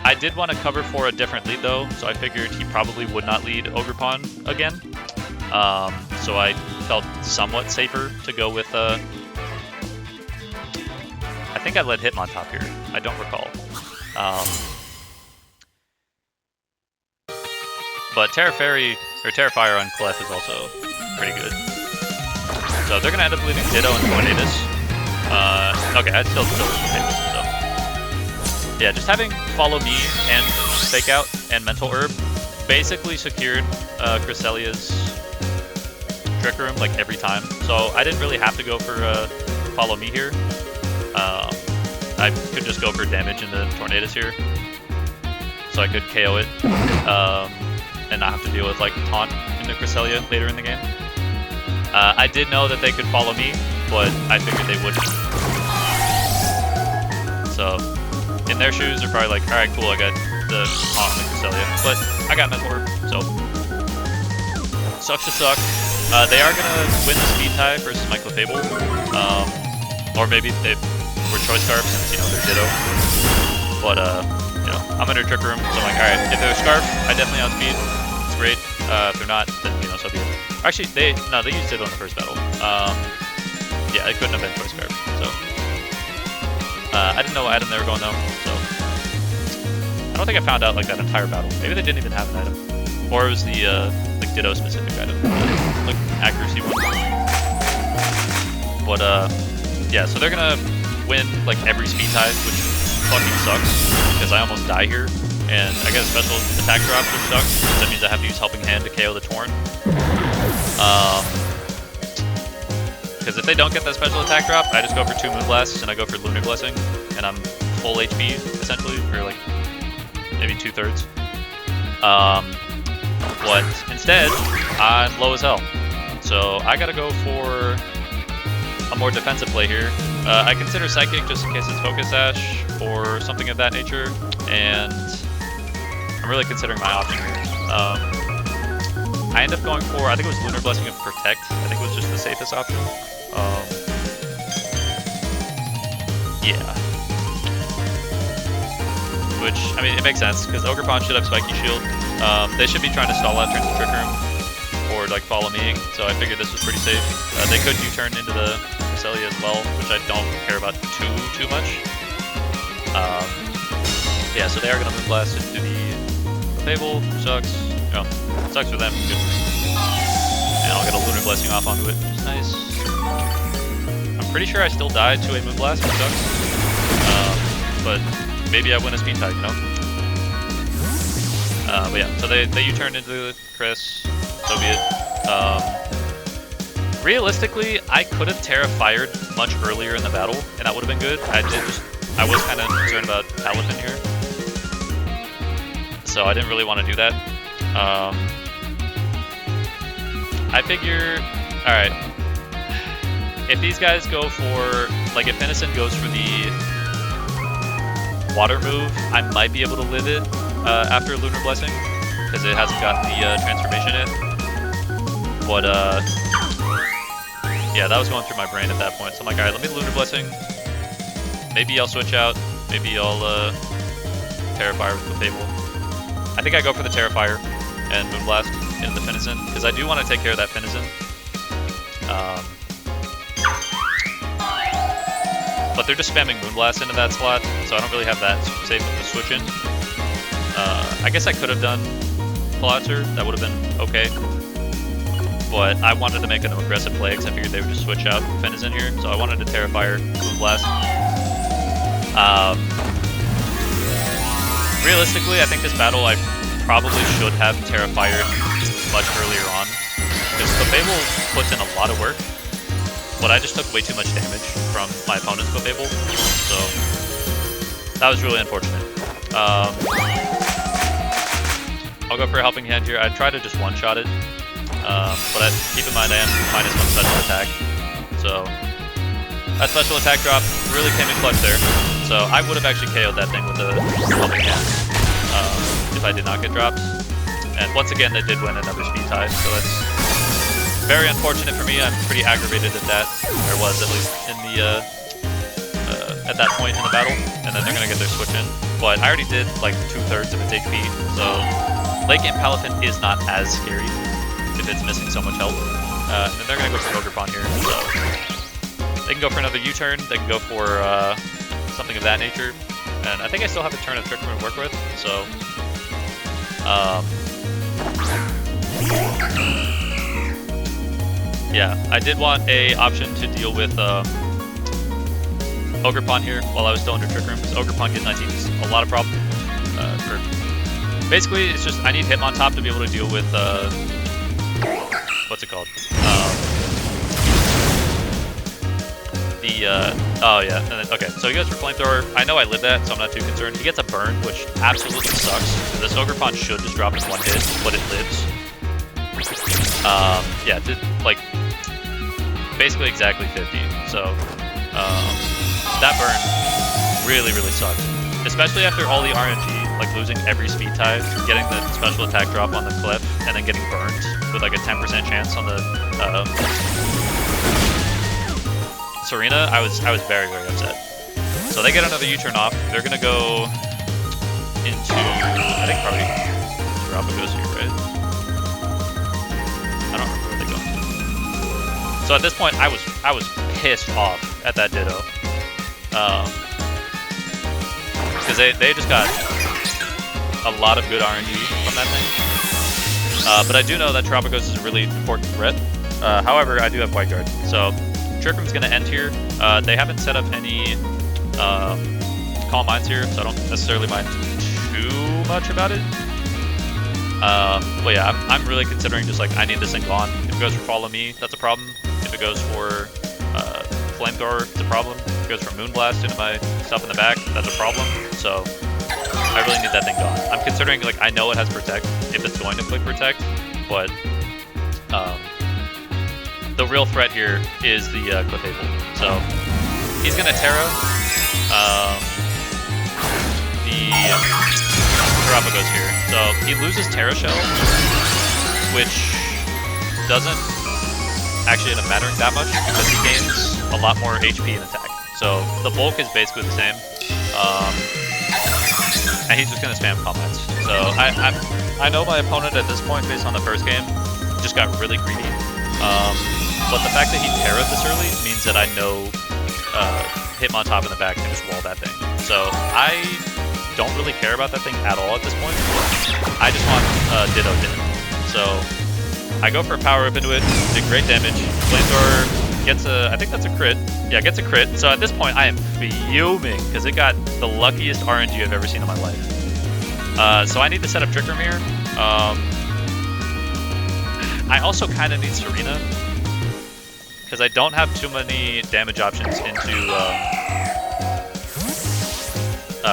Speaker 1: I did want to cover for a different lead though, so I figured he probably would not lead Ogerpon again. So I felt somewhat safer to go with. I think I led Hitmontop here. I don't recall. But Terra Fairy or Terra Fire on Clef is also pretty good. So they're gonna end up leading Ditto and Tornadus. Okay, I'd still so yeah, just having follow me and fake out and mental herb basically secured Cresselia's trick room like every time. So I didn't really have to go for follow me here. I could just go for damage into Tornadus here, so I could KO it and not have to deal with like taunt into Cresselia later in the game. I did know that they could follow me, but I figured they wouldn't. So in their shoes, they're probably like, all right, cool, I got the taunt into Cresselia, but I got Mental Orb, so sucks to suck. They are gonna win the speed tie versus my Clefable, or maybe they were Choice Scarf since, you know, they're Ditto. But you know, I'm under Trick Room, so I'm like, alright, if they're Scarf, I definitely outspeed. It's great. If they're not, then, you know, so be it. Actually, they used Ditto in the first battle. Yeah, it couldn't have been Choice Scarf, so. I didn't know what item they were going though, so. I don't think I found out like that entire battle. Maybe they didn't even have an item. Or it was the like Ditto specific item. Like accuracy one. But yeah, so they're gonna win like every speed tie, which fucking sucks because I almost die here, and I get a special attack drop, which sucks. That means I have to use Helping Hand to KO the Torn. Because if they don't get that special attack drop, I just go for 2 Moonblasts and I go for Lunar Blessing, and I'm full HP essentially for like maybe 2/3. But instead, I'm low as hell, so I gotta go for a more defensive play here. I consider Psychic just in case it's Focus Sash or something of that nature, and I'm really considering my option here. I end up going for, I think it was Lunar Blessing of Protect. I think it was just the safest option. Yeah. Which, I mean, it makes sense, because Ogerpon should have Spiky Shield. They should be trying to stall out turns to Trick Room, or like follow me, so I figured this was pretty safe. They could U-turn into the Cresselia as well, which I don't care about too much. Yeah, so they are going to Moonblast into the Fable, sucks. You know, sucks for them, good for me. And I'll get a Lunar Blessing off onto it, which is nice. I'm pretty sure I still died to a Moonblast, which sucks. But maybe I win a speed tie, you know? But yeah, so they U-turned into the Cress, so be it. Realistically, I could have Terra Fired much earlier in the battle, and that would have been good. I was kind of concerned about Paladin here, so I didn't really want to do that. I figure, alright, if these guys go for, like if Innocent goes for the Water move, I might be able to live it after Lunar Blessing, because it hasn't gotten the transformation yet. But yeah, that was going through my brain at that point. So I'm like, alright, let me Lunar Blessing. Maybe I'll switch out. Maybe I'll Terrifier with the Fable. I think I go for the Terrifier and Moonblast into the Finizen, because I do want to take care of that Finizen. But they're just spamming Moonblast into that slot, so I don't really have that safe with the switch in. I guess I could have done Pulitzer, that would have been okay. But I wanted to make an aggressive play, because I figured they would just switch out Finizen here, so I wanted to Terrifier Moonblast. Realistically, I think this battle I probably should have Terrified much earlier on, because Clefable puts in a lot of work, but I just took way too much damage from my opponent's Clefable, so that was really unfortunate. I'll go for a Helping Hand here. I try to just one-shot it, but keep in mind I am -1 special attack, so that special attack drop really came in clutch there. So I would have actually KO'd that thing with a Helping Hand if I did not get dropped. And once again, they did win another speed tie, so that's very unfortunate for me. I'm pretty aggravated at that, or was at least in the at that point in the battle. And then they're gonna get their switch in, but I already did like 2/3 of its HP, so late game Paladin is not as scary if it's missing so much health. And then they're gonna go for Ogerpon here, so they can go for another U-turn. They can go for something of that nature, and I think I still have a turn of Trick Room to work with, so yeah, I did want a option to deal with Ogre Pawn here while I was still under Trick Room, because Ogre Pawn get 19 is a lot of problem. Basically, it's just I need Hitmontop to be able to deal with, what's it called? Oh yeah, and then, okay, so he goes for Flamethrower. I know I live that, so I'm not too concerned. He gets a burn, which absolutely sucks. This Ogre Pawn should just drop in one hit, but it lives. Yeah, like, basically exactly 50, so, that burn really, really sucked. Especially after all the RNG, like losing every speed tie, getting the special attack drop on the cliff, and then getting burned with like a 10% chance on the, Serena, I was very, very upset. So they get another U-turn off. They're gonna go into, I think probably Galapagos here, right? I don't remember where they go. So at this point, I was pissed off at that Ditto, because they just got a lot of good RNG from that thing. But I do know that Galapagos is a really important threat. However, I do have White Guard, so Trick Room's gonna end here. They haven't set up any Calm Minds here, so I don't necessarily mind too much about it. But yeah, I'm really considering just like, I need this thing gone. If it goes for Follow Me, that's a problem. If it goes for Flamethrower, it's a problem. If it goes for Moonblast into my stuff in the back, that's a problem. So I really need that thing gone. I'm considering, like, I know it has Protect if it's going to click Protect, but the real threat here is the Clefable. So he's gonna Terra the Galapagos here. So he loses Terra Shell, which doesn't actually end up mattering that much because he gains a lot more HP and attack. So the bulk is basically the same, and he's just gonna spam combats. So I know my opponent at this point, based on the first game, just got really greedy. But the fact that he Terra'd this early means that I know Hitmontop in the back can just wall that thing. So I don't really care about that thing at all at this point. I just want Ditto dead. So I go for a power up into it, did great damage. Flamethrower gets a, I think that's a crit. Yeah, gets a crit. So at this point I am fuming because it got the luckiest RNG I've ever seen in my life. So I need to set up Trick Room here. I also kind of need Serena, because I don't have too many damage options into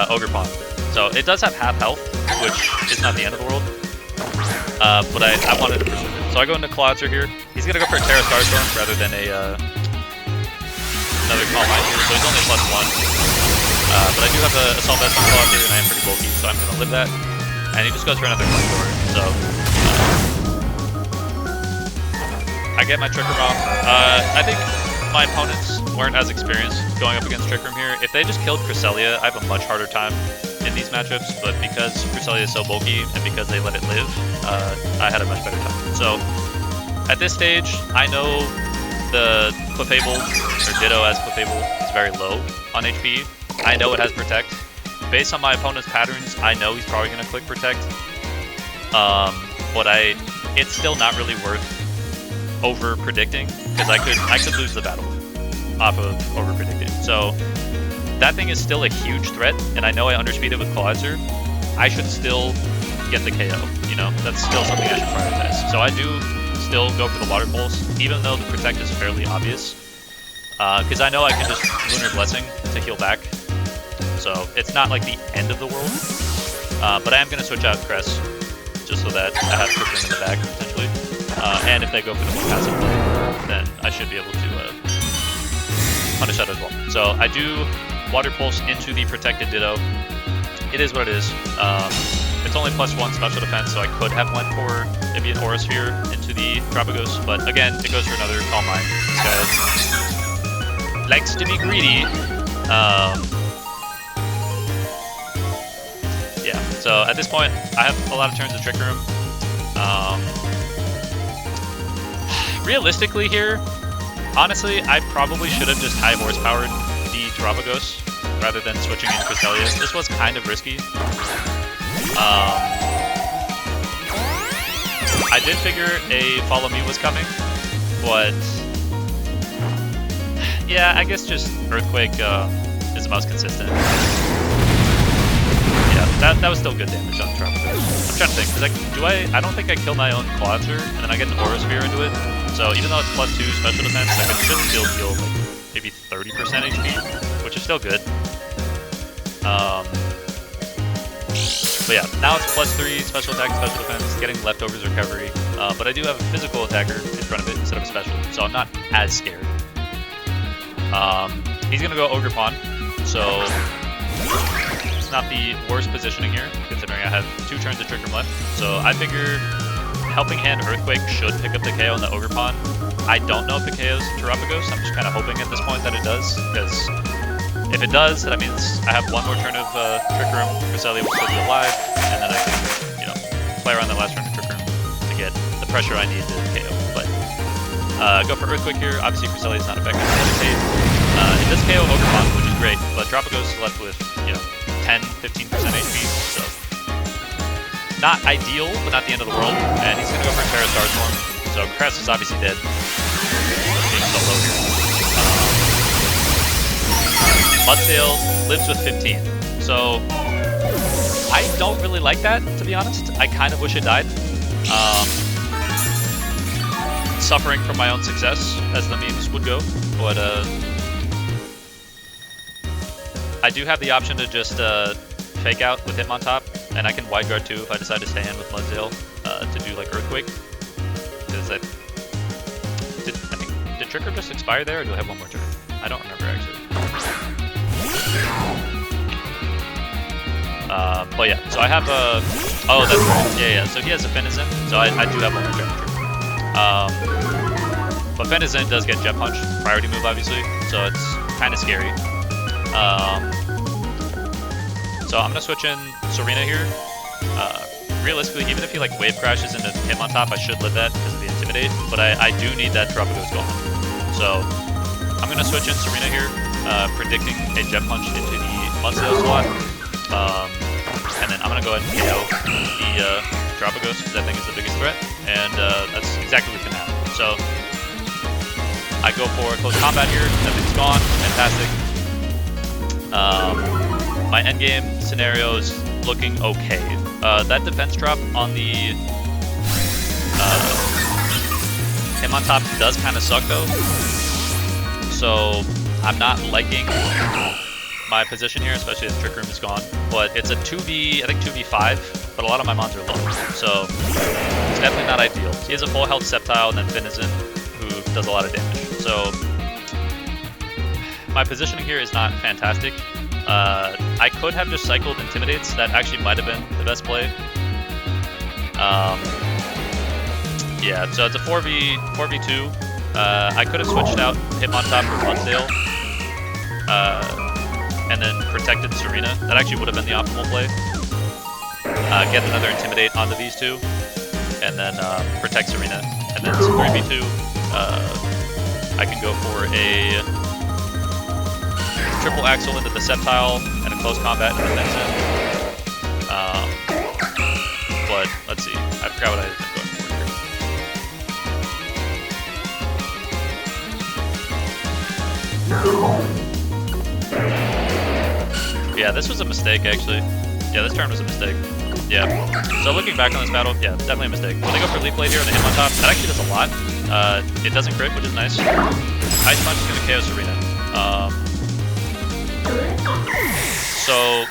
Speaker 1: Ogre Pawn. So it does have half health, which is not the end of the world, but I wanted to preserve it. So I go into Clawitzer here. He's going to go for a Terra Starstorm rather than a another Calm Mind here, so he's only +1. But I do have a Assault Vest on Clawitzer, and I am pretty bulky, so I'm going to live that. And he just goes for another Flamethrower, so I get my Trick Room off. I think my opponents weren't as experienced going up against Trick Room here. If they just killed Cresselia, I have a much harder time in these matchups, but because Cresselia is so bulky and because they let it live, I had a much better time. So at this stage, I know the Clefable, or Ditto as Clefable, is very low on HP. I know it has Protect. Based on my opponent's patterns, I know he's probably going to click Protect. But it's still not really worth over predicting, because I could lose the battle off of over predicting. So that thing is still a huge threat, and I know I underspeed it with Clawitzer. I should still get the KO, you know? That's still something I should prioritize. So I do still go for the Water Pulse, even though the Protect is fairly obvious, because I know I can just Lunar Blessing to heal back. So it's not like the end of the world, but I am going to switch out Cress, just so that I have Trick Room in the back, potentially. And if they go for the one passive play, then I should be able to punish that as well. So I do Water Pulse into the protected Ditto. It is what it is. It's only +1 special defense, so I could have went for maybe an Aura Sphere into the Galapagos, but again, it goes for another Calm Mind. This guy likes to be greedy. Yeah, so at this point, I have a lot of turns of Trick Room. Realistically here, honestly, I probably should have just high horsepowered the Galapagos rather than switching in Cresselia. This was kind of risky. I did figure a Follow Me was coming, but yeah, I guess just Earthquake is the most consistent. Yeah, that was still good damage on Tropico. I'm trying to think, because I don't think I kill my own Clawser, and then I get an Aura Sphere into it. So even though it's +2 special defense, like, it should still heal like maybe 30% HP, which is still good. But yeah, now it's +3 special attack, special defense, getting leftovers recovery. But I do have a physical attacker in front of it instead of a special, so I'm not as scared. He's gonna go Ogre Pawn, so it's not the worst positioning here, considering I have 2 turns of Trick Room left. So I figure Helping Hand Earthquake should pick up the KO on the Ogre Pawn. I don't know if it KOs Terapagos, I'm just kind of hoping at this point that it does, because if it does, that means I have 1 more turn of Trick Room, Cresselia will still be alive, and then I can, you know, play around the last turn of Trick Room to get the pressure I need to KO. But go for Earthquake here. Obviously, Cresselia is not effective to meditate. It does KO Ogre Pawn, which is great, but Terapagos is left with, you know, 10-15% HP, so not ideal, but not the end of the world. And he's gonna go for Terra Starstorm, so Cress is obviously dead. Being so low here. Mudsail lives with 15, so I don't really like that, to be honest. I kind of wish it died. Suffering from my own success, as the memes would go, but I do have the option to just fake out with Hitmontop, and I can wide guard too if I decide to stay in with Mudsail to do like Earthquake. Because did Trick Room just expire there, or do I have 1 more turn? I don't remember actually. But yeah, so I have a... Oh, that's right. Yeah, so he has a Fenizen, so I do have 1 more turn. But Fenizen does get Jet Punch, priority move obviously, so it's kind of scary. So I'm gonna switch in Serena here. Realistically, even if he like wave crashes into Hitmontop, I should live that because of the Intimidate, but I do need that Terapagos gone. So I'm gonna switch in Serena here, predicting a Jet Punch into the Mudsail slot. And then I'm gonna go ahead and KO the Terapagos because I think it's the biggest threat, and that's exactly what's gonna happen. So I go for close combat here, everything's gone, fantastic. My endgame scenario is looking okay. That defense drop on the Hitmontop does kind of suck though, so I'm not liking my position here, especially as Trick Room is gone. But it's a 2v, I think 2v5, but a lot of my mons are low, so it's definitely not ideal. He has a full health Sceptile and then Fenizen, who does a lot of damage. So my positioning here is not fantastic. I could have just cycled Intimidates. That actually might have been the best play. Yeah, so it's a 4v2. I could have switched out Hitmontop for Mudsail, and then protected Serena. That actually would have been the optimal play. Get another Intimidate onto these two, and then protect Serena. And then 3v2, I can go for a triple axle into the Sceptile and a close combat into the Fenizen. But let's see, I forgot what I was going for here. Yeah, this was a mistake actually. Yeah, this turn was a mistake. Yeah. So looking back on this battle, yeah, definitely a mistake. When they go for Leaf Blade here on the Hitmontop, that actually does a lot. It doesn't crit, which is nice. Ice Punch is going to KO Serena. So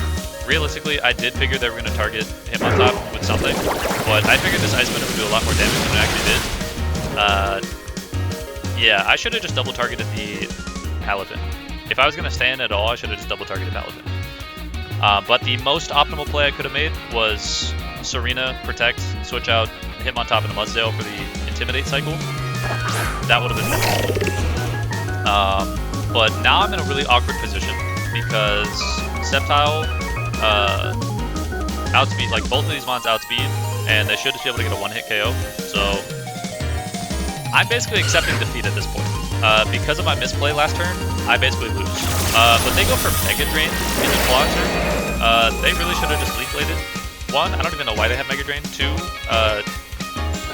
Speaker 1: realistically, I did figure they were going to target Hitmontop with something, but I figured this Ice Punch would do a lot more damage than it actually did. Yeah, I should have just double targeted the Paladin. If I was going to stay in at all, I should have just double targeted Paladin. But the most optimal play I could have made was Serena, protect, switch out Hitmontop and a Mudsail for the Intimidate cycle. That would have been better. But now I'm in a really awkward position because Sceptile outspeed, like both of these mons outspeed, and they should just be able to get a one-hit KO. So I'm basically accepting defeat at this point. Because of my misplay last turn, I basically lose. But they go for Mega Drain in the Clawser. They really should have just Leaf Bladed. 1, I don't even know why they have Mega Drain. 2,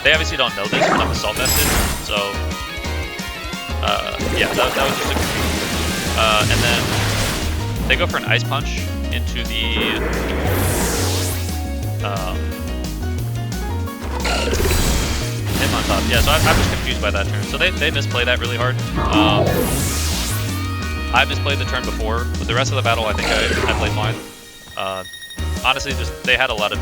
Speaker 1: they obviously don't know this, but I'm Assault Vested, so yeah, that was just a confusion. And then they go for an Ice Punch into the Hitmontop. Yeah, so I'm just confused by that turn. So they misplay that really hard. I misplayed the turn before, but the rest of the battle I think I played fine. Honestly, just they had a lot of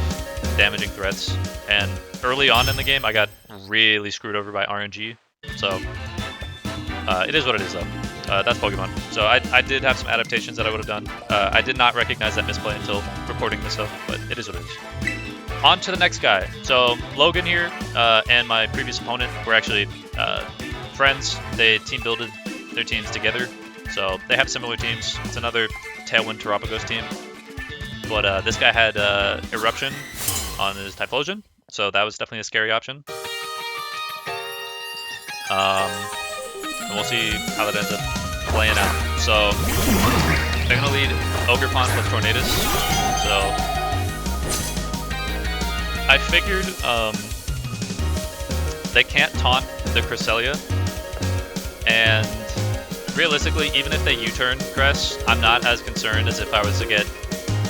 Speaker 1: damaging threats, and early on in the game I got really screwed over by RNG. So it is what it is though. That's Pokemon. So I did have some adaptations that I would have done. I did not recognize that misplay until recording this up, but it is what it is. On to the next guy. So Logan here and my previous opponent were actually friends. They team builded their teams together. So they have similar teams. It's another Tailwind Terapagos team. But this guy had Eruption on his Typhlosion, so that was definitely a scary option. And we'll see how that ends up playing out. So they're going to lead Ogerpon plus Tornadus. So I figured they can't taunt the Cresselia, and realistically, even if they U-turn Cress, I'm not as concerned as if I was to get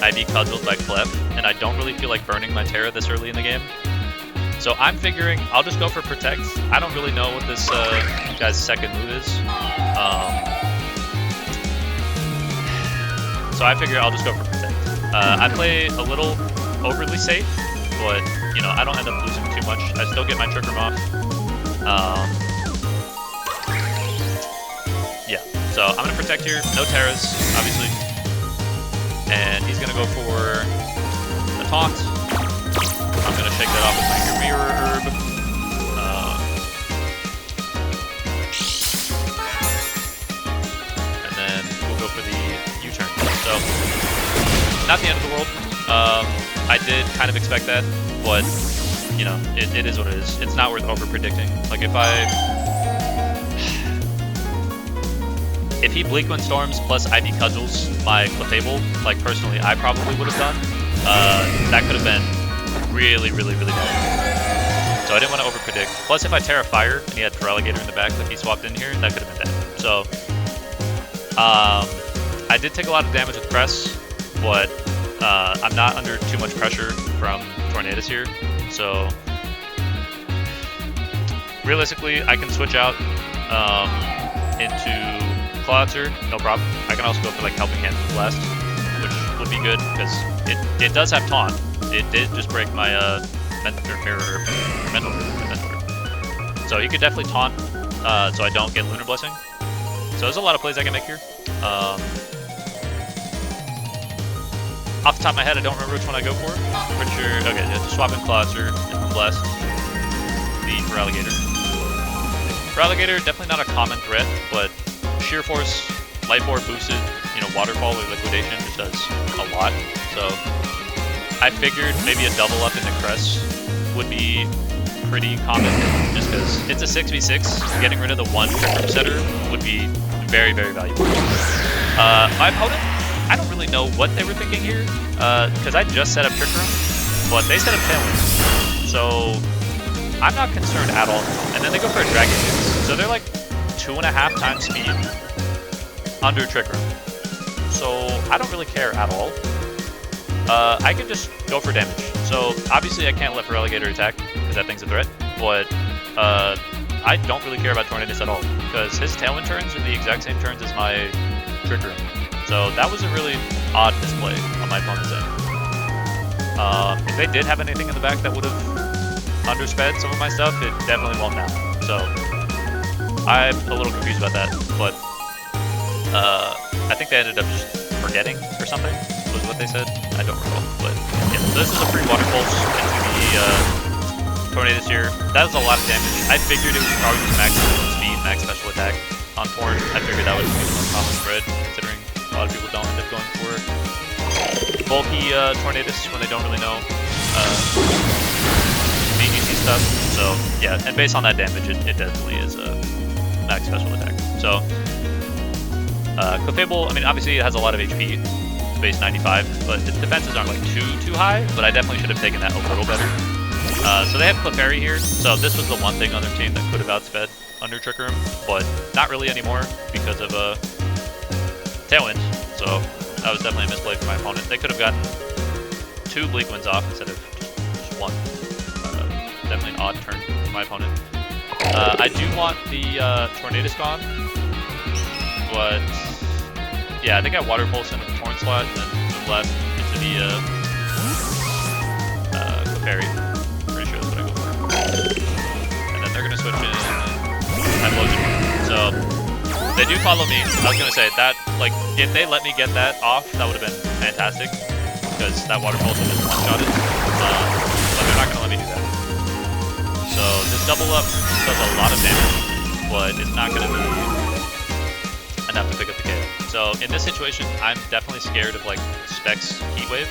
Speaker 1: IV cudgeled by Clef, and I don't really feel like burning my Terra this early in the game. So I'm figuring I'll just go for Protect. I don't really know what this guy's second move is. So I figure I'll just go for Protect. I play a little overly safe, but you know, I don't end up losing too much. I still get my Trick Room off. Yeah, so I'm gonna Protect here. No Terras, obviously. And he's gonna go for a Taunt. I'm gonna shake that off with my Mirror Herb. And then we'll go for the U-turn. So, not the end of the world. I did kind of expect that, but you know, it is what it is. It's not worth over-predicting. Like if he Bleak Wind Storms plus IV Cudgels my Clefable, like personally I probably would have done, that could have been really bad. So I didn't want to over-predict. Plus if I Terra Fire and he had Feraligatr in the back like he swapped in here, that could have been bad. So I did take a lot of damage with Cress, but I'm not under too much pressure from Tornadus here. So realistically I can switch out into Clawitzer, no problem. I can also go for like Helping Hand Blast, which would be good because it does have Taunt. It did just break my Mental Herb. So he could definitely Taunt, so I don't get Lunar Blessing. So there's a lot of plays I can make here. Off the top of my head, I don't remember which one I go for. Pretty sure. Okay, yeah, just swap in Clawitzer and Blast the Feraligatr. Feraligatr definitely not a common threat, but Sheer Force, Life Orb boosted, you know, Waterfall or Liquidation just does a lot. So I figured maybe a double up into Cress would be pretty common, just because it's a 6v6. Getting rid of the one Trick Room setter would be very valuable. My opponent, I don't really know what they were thinking here, because I just set up Trick Room, but they set up Tailwind. So I'm not concerned at all. And then they go for a Dragon Dance. So they're like 2.5 times speed under Trick Room. So I don't really care at all. I can just go for damage. So obviously I can't let Feraligatr attack because that thing's a threat, but I don't really care about Tornadus at all because his Tailwind turns are the exact same turns as my Trick Room. So that was a really odd misplay on my opponent's end. If they did have anything in the back that would have undersped some of my stuff, it definitely won't now. So I'm a little confused about that, but I think they ended up just forgetting or something, was what they said. I don't recall, but yeah. So this is a free Water Pulse into the Tornadus here. That was a lot of damage. I figured it was probably just max speed, max special attack on Torn. I figured that would be the most common spread, considering a lot of people don't end up going for bulky Tornadus when they don't really know BGC stuff. So yeah, and based on that damage, it definitely is a max special attack. So Clefable, I mean, obviously it has a lot of HP, base 95, but its defenses aren't like too high, but I definitely should have taken that a little better. So they have Clefairy here, so this was the one thing on their team that could have outsped under Trick Room, but not really anymore because of Tailwind. So That was definitely a misplay for my opponent. They could have gotten 2 Bleak Winds off instead of just 1. Definitely an odd turn for my opponent. I do want the Tornadus gone, but yeah, I think I Water Pulse into the Torn slot and then move blast into the Clefairy. Pretty sure that's what I go for. And then they're gonna switch in Typhlosion. So they do follow me. I was gonna say that, like, if they let me get that off, that would have been fantastic because that Water Pulse would have one-shotted. But they're not gonna let me do that. So this double up does a lot of damage, but it's not gonna be enough to pick up the KO. So in this situation, I'm definitely scared of like Specs Heat Wave.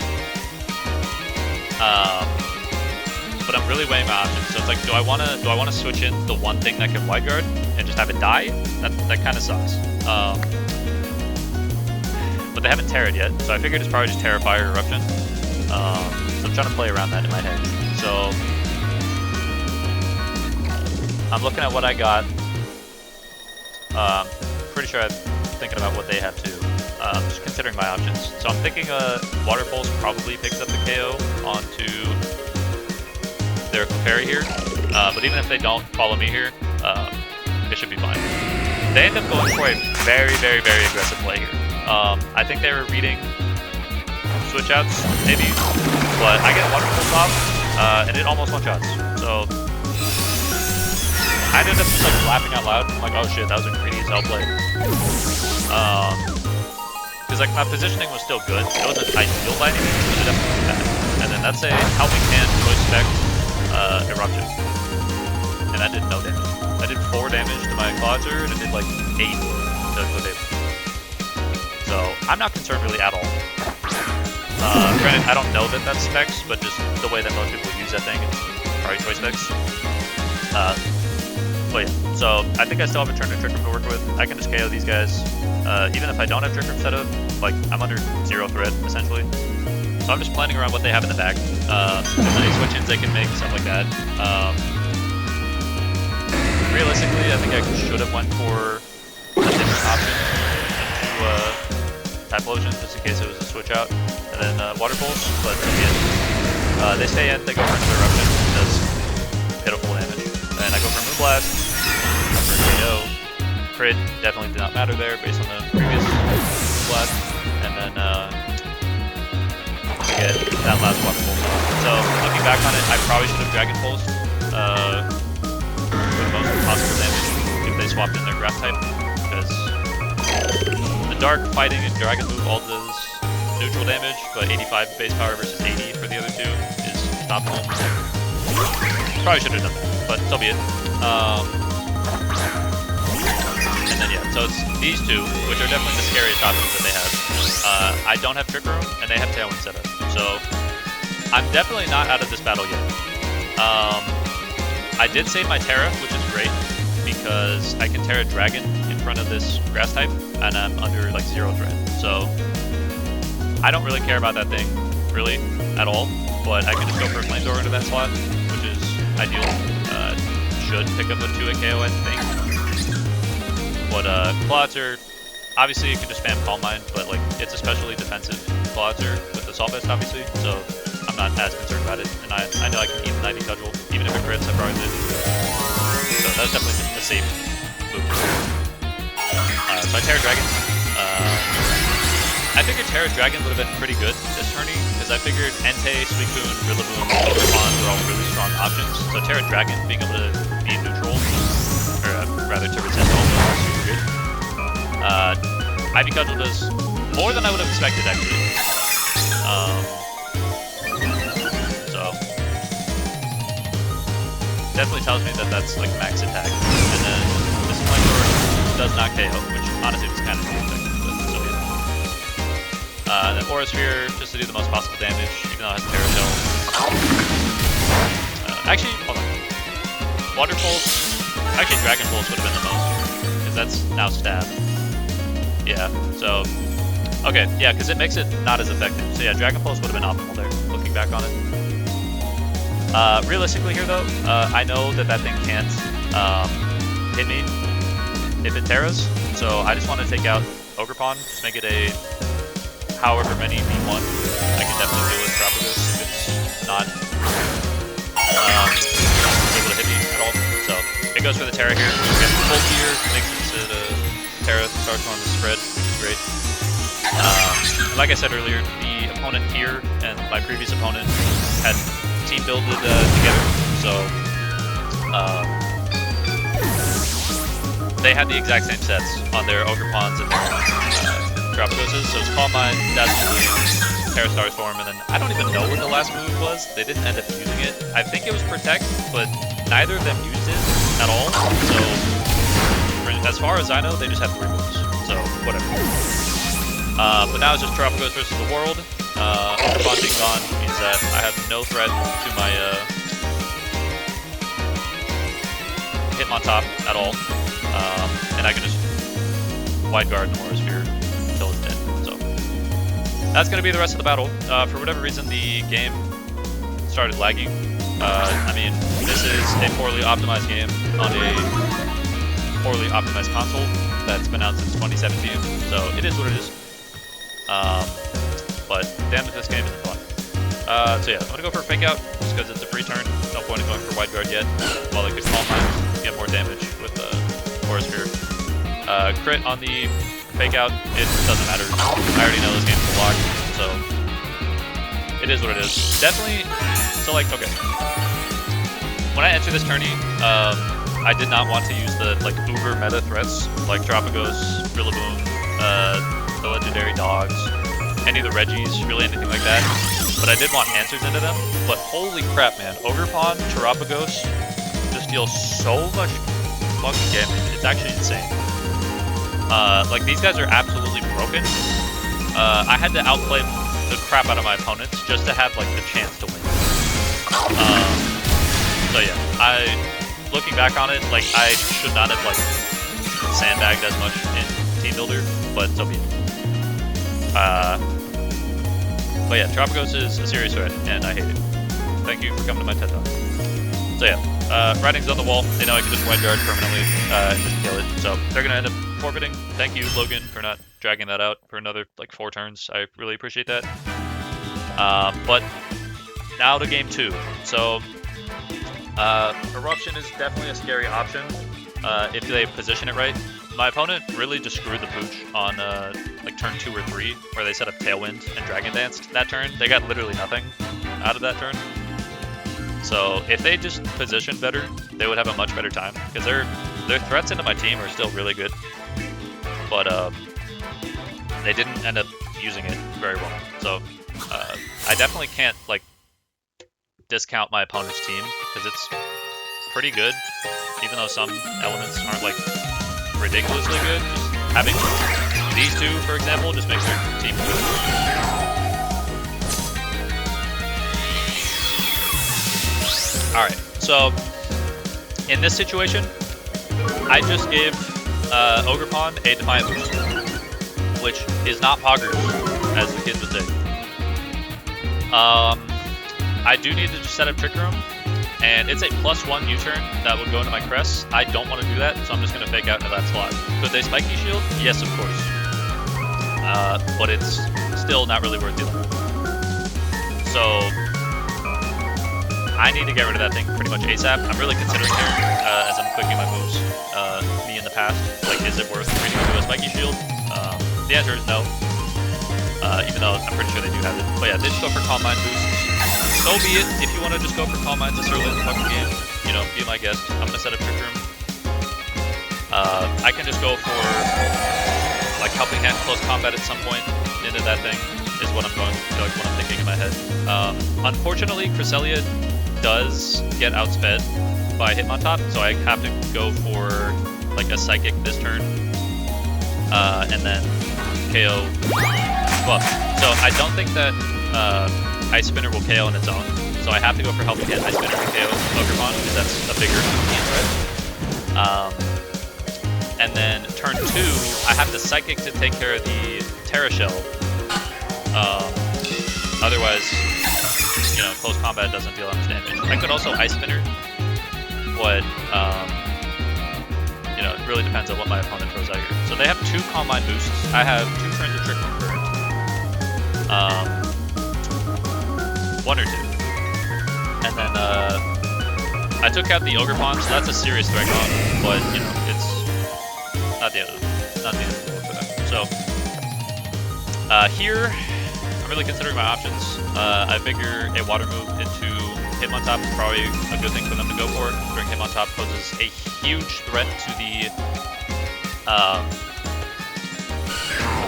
Speaker 1: But I'm really weighing my options. So it's like, do I wanna switch in the one thing that can Wide Guard and just have it die? That kind of sucks. But they haven't Terra'd yet, so I figured it's probably just Terra, Fire, Eruption. So I'm trying to play around that in my head. So I'm looking at what I got. Pretty sure I'm thinking about what they have too. Just considering my options. So I'm thinking Water Pulse probably picks up the KO onto their Clefairy here. But even if they don't follow me here, it should be fine. They end up going for a very, very, very aggressive play here. I think they were reading switch outs, maybe, but I get Water Pulse off, and it almost one-shots. So I ended up just like laughing out loud. I'm like, oh shit, that was a greedy as hell play. Because like my positioning was still good. It wasn't ideal by any means, but it definitely was bad. And then that's a helping hand choice spec Eruption. And that did no damage. That did 4 damage to my Cloudster, and it did like 8 to Clefairy. So I'm not concerned really at all. Granted, I don't know that that's specs, but just the way that most people use that thing, it's probably choice specs. But yeah, so I think I still have a turn to Trick Room to work with. I can just KO these guys. Even if I don't have Trick Room set up, like, I'm under 0 threat, essentially. So I'm just planning around what they have in the back. If there's any switch-ins they can make, stuff like that. Realistically, I think I should have went for a different option to Typhlosion, just in case it was a switch out. And then Water Pulse, but again, they stay in, they go for another Eruption, it does pitiful damage. And I go for Moonblast, for KO. Crit definitely did not matter there based on the previous Moonblast. And then we get that last Water Pulse. So looking back on it, I probably should have Dragon Pulsed for the most possible damage if they swapped in their Grass type. Because the Dark fighting and Dragon move all does neutral damage, but 85 base power versus 80 for the other two is optimal. Probably should have done that, but so be it. And then yeah, so it's these two, which are definitely the scariest options that they have. I don't have Trick Room, and they have Tailwind set up. So I'm definitely not out of this battle yet. I did save my Terra, which is great, because I can Terra Dragon in front of this Grass type, and I'm under like 0 threat. So I don't really care about that thing, really, at all. But I can just go for a Flamethrower into that slot, which is ideal. Should pick up a 2-hit KO, I think. But Cloudster, obviously you can just spam Calm Mind, but like it's especially defensive Cloudster with Assault Vest, obviously. So I'm not as concerned about it, and I know I can eat the 90 Cudgel, even if it crits, I probably did. So that's definitely just a safe move. So I Terra Dragon. I figured Terra Dragon would have been pretty good this tourney, because I figured Entei, Suicune, Rillaboom, Pokemon were all really strong options. So Terra Dragon being able to be neutral, or rather to resist all, was super good. Ivy Cudgel does more than I would have expected, actually. So definitely tells me that that's like max attack. And then this Flamethrower does not KO, which honestly was kind of expected. Then Aura Sphere, just to do the most possible damage, even though it has Terra Shell. Actually, hold on. Water Pulse, actually Dragon Pulse would have been the most, because that's now Stab. Yeah, so, okay, yeah, because it makes it not as effective. So yeah, Dragon Pulse would have been optimal there, looking back on it. Realistically here though, I know that that thing can't hit me if it Terras, so I just want to take out Ogerpon, just make it a however many V1, I can definitely deal with Tropical if it's not able to hit me at all. So it goes for the Terra here. Gets full gear, makes it to Terra, starts on the spread, which is great. And like I said earlier, the opponent here and my previous opponent had team builded together, so they had the exact same sets on their Ogre Pawns and their Tropicoses. So it's Calm Mind, Dazzling Gleam, Terra Starstorm, and then I don't even know what the last move was. They didn't end up using it. I think it was Protect, but neither of them used it at all. So as far as I know, they just had 3 moves. So whatever. But now it's just Tropicos versus the world. Ogre Pawn being gone means that I have no threat to my Hitmontop at all. And I can just wide guard the Aura Sphere until it's dead. So that's going to be the rest of the battle. For whatever reason, the game started lagging. I mean, this is a poorly optimized game on a poorly optimized console that's been out since 2017. So it is what it is. But damn it, this game isn't fun. So yeah, I'm gonna go for a fake out just because it's a free turn. No point in going for wide guard yet. While I could Calm Mind, get more damage with Aura Sphere. Crit on the fake out, it doesn't matter. I already know this game's a lock, so it is what it is. Definitely, so like, okay. When I entered this tourney, I did not want to use the like uber meta threats like Tropicos, Rillaboom, the legendary dogs, any of the Reggies, really anything like that. But I did want answers into them. But holy crap, man, Ogre Pawn, Terapagos just deals so much fucking damage. It's actually insane. Like these guys are absolutely broken. I had to outplay the crap out of my opponents just to have like the chance to win. So yeah, looking back on it, like I should not have like sandbagged as much in Team Builder, but so be it. But yeah, Tropicos is a serious threat, and I hate it. Thank you for coming to my TED Talk. So yeah, writing's on the wall. They know I can just wide guard permanently and just kill it. So they're gonna end up forfeiting. Thank you, Logan, for not dragging that out for another like 4 turns. I really appreciate that. But now to game 2. So Eruption is definitely a scary option if they position it right. My opponent really just screwed the pooch on like turn 2 or 3, where they set up Tailwind and Dragon Danced that turn. They got literally nothing out of that turn. So if they just positioned better, they would have a much better time, because their threats into my team are still really good. But they didn't end up using it very well. So I definitely can't like discount my opponent's team, because it's pretty good, even though some elements aren't like ridiculously good. Just having these 2, for example, just makes their team good. Alright, so in this situation, I just gave Ogre Pawn a Defiant boost, which is not poggers, as the kids would say. I do need to just set up Trick Room, and it's a +1 U-turn that would go into my Crest. I don't want to do that, so I'm just going to fake out into that slot. Could they Spiky Shield? Yes, of course. But it's still not really worth dealing with. So I need to get rid of that thing pretty much ASAP. I'm really considering here, as I'm clicking my moves, me in the past, like, is it worth trading to a Spiky Shield? The answer is no. Even though I'm pretty sure they do have it. But yeah, they just go for Calm Mind boost. So be it. If you want to just go for Calm Mind this early in the fucking game, you know, be my guest. I'm going to set up Trick Room. I can just go for, like, Helping Hand close combat at some point into that thing, is what I'm going, like, what I'm thinking in my head. Unfortunately, Cresselia does get outsped by Hitmontop, so I have to go for, like, a Psychic this turn, and then KO. Well, so I don't think that Ice Spinner will KO on its own, so I have to go for Helping Hand Ice Spinner to KO Ogre Pawn, because that's a bigger threat. And then turn 2, I have to Psychic to take care of the Terra Shell. Otherwise, you know, close combat doesn't deal that much damage. I could also Ice Spinner, but you know, it really depends on what my opponent throws out here. So they have 2 Calm Mind boosts. I have 2 turns of Trick Room burn. 1 or 2. And then I took out the Ogre Pawn, so that's a serious threat gone, but you know, it's not the end of the world for them. So here, I'm really considering my options. I figure a water move into Hitmontop is probably a good thing for them to go for. During Hitmontop poses a huge threat to the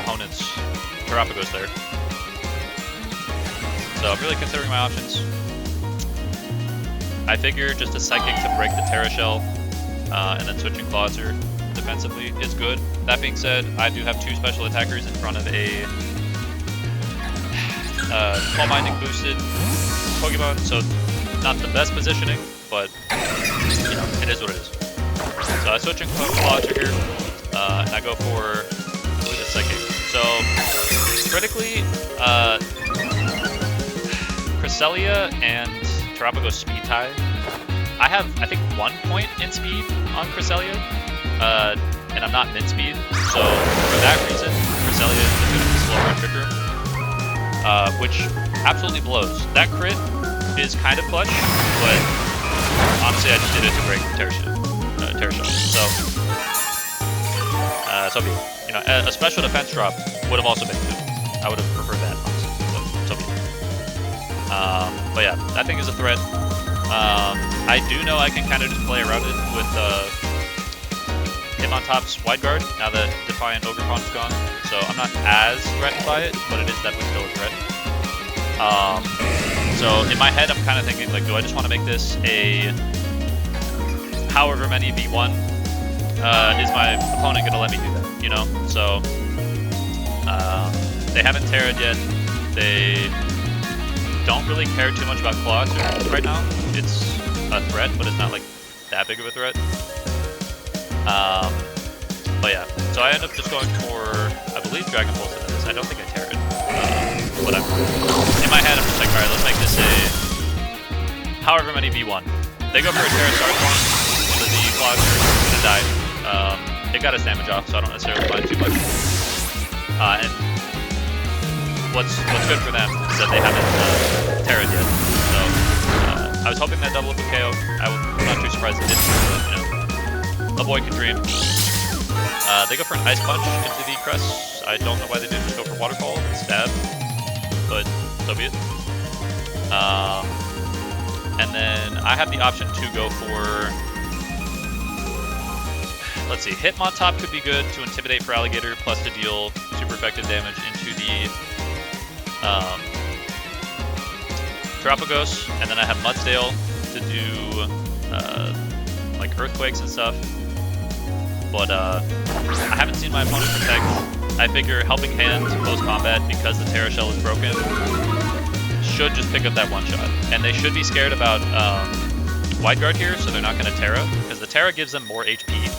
Speaker 1: opponent's Terapagos there. So I'm really considering my options. I figure just a Psychic to break the Terra Shell, and then switching Clawser defensively is good. That being said, I do have 2 special attackers in front of a Calm Minding boosted Pokemon, so not the best positioning, but you know, it is what it is. So I switch in Clawser here, and I go for, I believe it's Psychic. So critically, Cresselia and Terapagos speed tie. I have, I think, 1 point in speed on Cresselia, and I'm not mid speed, so for that reason, Cresselia is going to be slower in Trick Room, which absolutely blows. That crit is kind of clutch, but honestly, I just did it to break Terra Shell. So be it. You know, a special defense drop would have also been good. I would have preferred that, honestly, but so be it. But yeah, that thing is a threat. I do know I can kind of just play around it with Hitmontop's Wide Guard now that Defiant Ogre Pawn is gone. So I'm not as threatened by it, but it is definitely still a threat. So in my head, I'm kind of thinking, like, do I just want to make this a however many V1? Is my opponent going to let me do that, you know? So they haven't Terra'd yet. They don't really care too much about Clawser right now. It's a threat, but it's not like that big of a threat. But yeah, so I end up just going for, I believe, Dragon Pulse into this. I don't think I Terra'd. Whatever. In my head, I'm just like, alright, let's make this a however many V1. They go for a Terra Star Form into the Clawser, it's gonna die. It got its damage off, so I don't necessarily mind too much. And what's good for them is that they haven't Terra'd yet. So I was hoping that double up with KO. I'm not too surprised they didn't, but, you know, a boy can dream. They go for an Ice Punch into the Crest. I don't know why they didn't just go for Waterfall and Stab, but so be it. And then I have the option to go for, let's see, Hitmontop could be good to intimidate for Alligator, plus to deal super effective damage into the Terapagos, and then I have Mudsdale to do like Earthquakes and stuff. But I haven't seen my opponent protect. I figure Helping Hand post-combat, because the Terra Shell is broken, should just pick up that one shot. And they should be scared about Wide Guard here, so they're not going to Terra, because the Terra gives them more HP,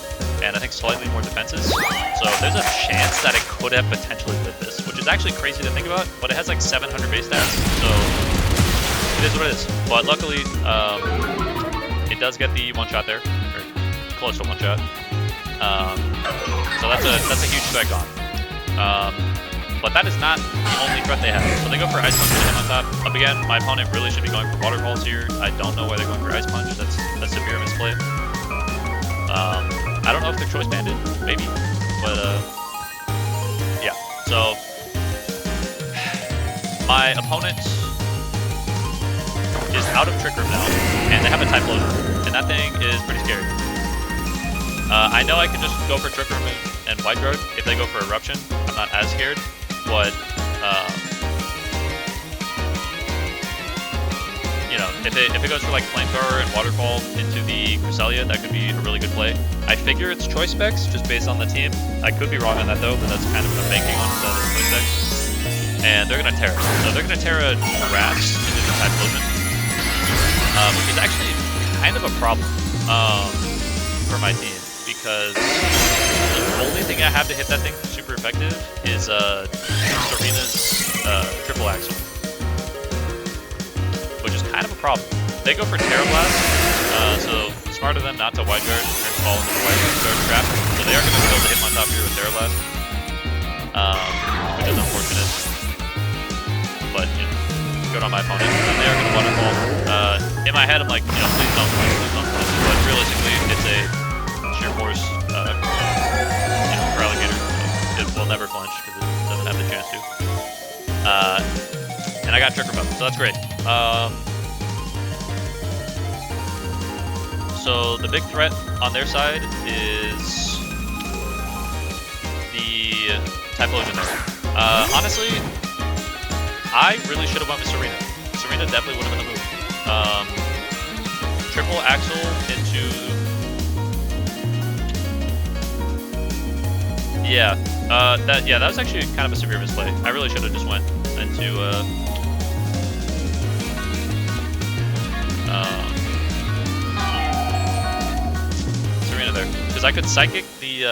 Speaker 1: and I think slightly more defenses. So there's a chance that it could have potentially lived this, which is actually crazy to think about, but it has like 700 base stats, so it is what it is. But luckily, it does get the one shot there, or close to one shot. So that's a huge threat gone. But that is not the only threat they have. So they go for Ice Punch to him on top. Up again, my opponent really should be going for Waterfalls here. I don't know why they're going for Ice Punch. That's a severe misplay. I don't know if they're choice banded, maybe, but yeah. So my opponent is out of Trick Room now, and they have a Typhlosion, and that thing is pretty scary. I know I can just go for Trick Room and Wide Guard if they go for Eruption. I'm not as scared, but you know, if it goes for like Flamethrower and Waterfall into the Cresselia, that could be a really good play. I figure it's choice specs just based on the team. I could be wrong on that though, but that's kind of what I'm banking on, that it's choice specs. And they're gonna Terra. So they're gonna Terra Grass into the Typhlosion, which is actually kind of a problem for my team, because the only thing I have to hit that thing super effective is Serena's Triple Axle, which is kind of a problem. They go for Terra Blast, so smart of them not to Wide Guard and fall into the Wide Guard trap. So they are going to be able to hit Hitmontop here with Terra Blast, which is unfortunate. good on my opponent, and they are going to waterfall. In my head, I'm like, you know, please don't flinch, but realistically, it's a sheer force, you know, Rowligator, so it will never flinch because it doesn't have the chance to. And I got Trick Room up, so that's great. So the big threat on their side is the Typhlosion there. Honestly, I really should have went with Serena. Serena definitely would have been the move. Triple Axle into... Yeah, that was actually kind of a severe misplay. I really should have just went into... Serena there. Because I could Psychic the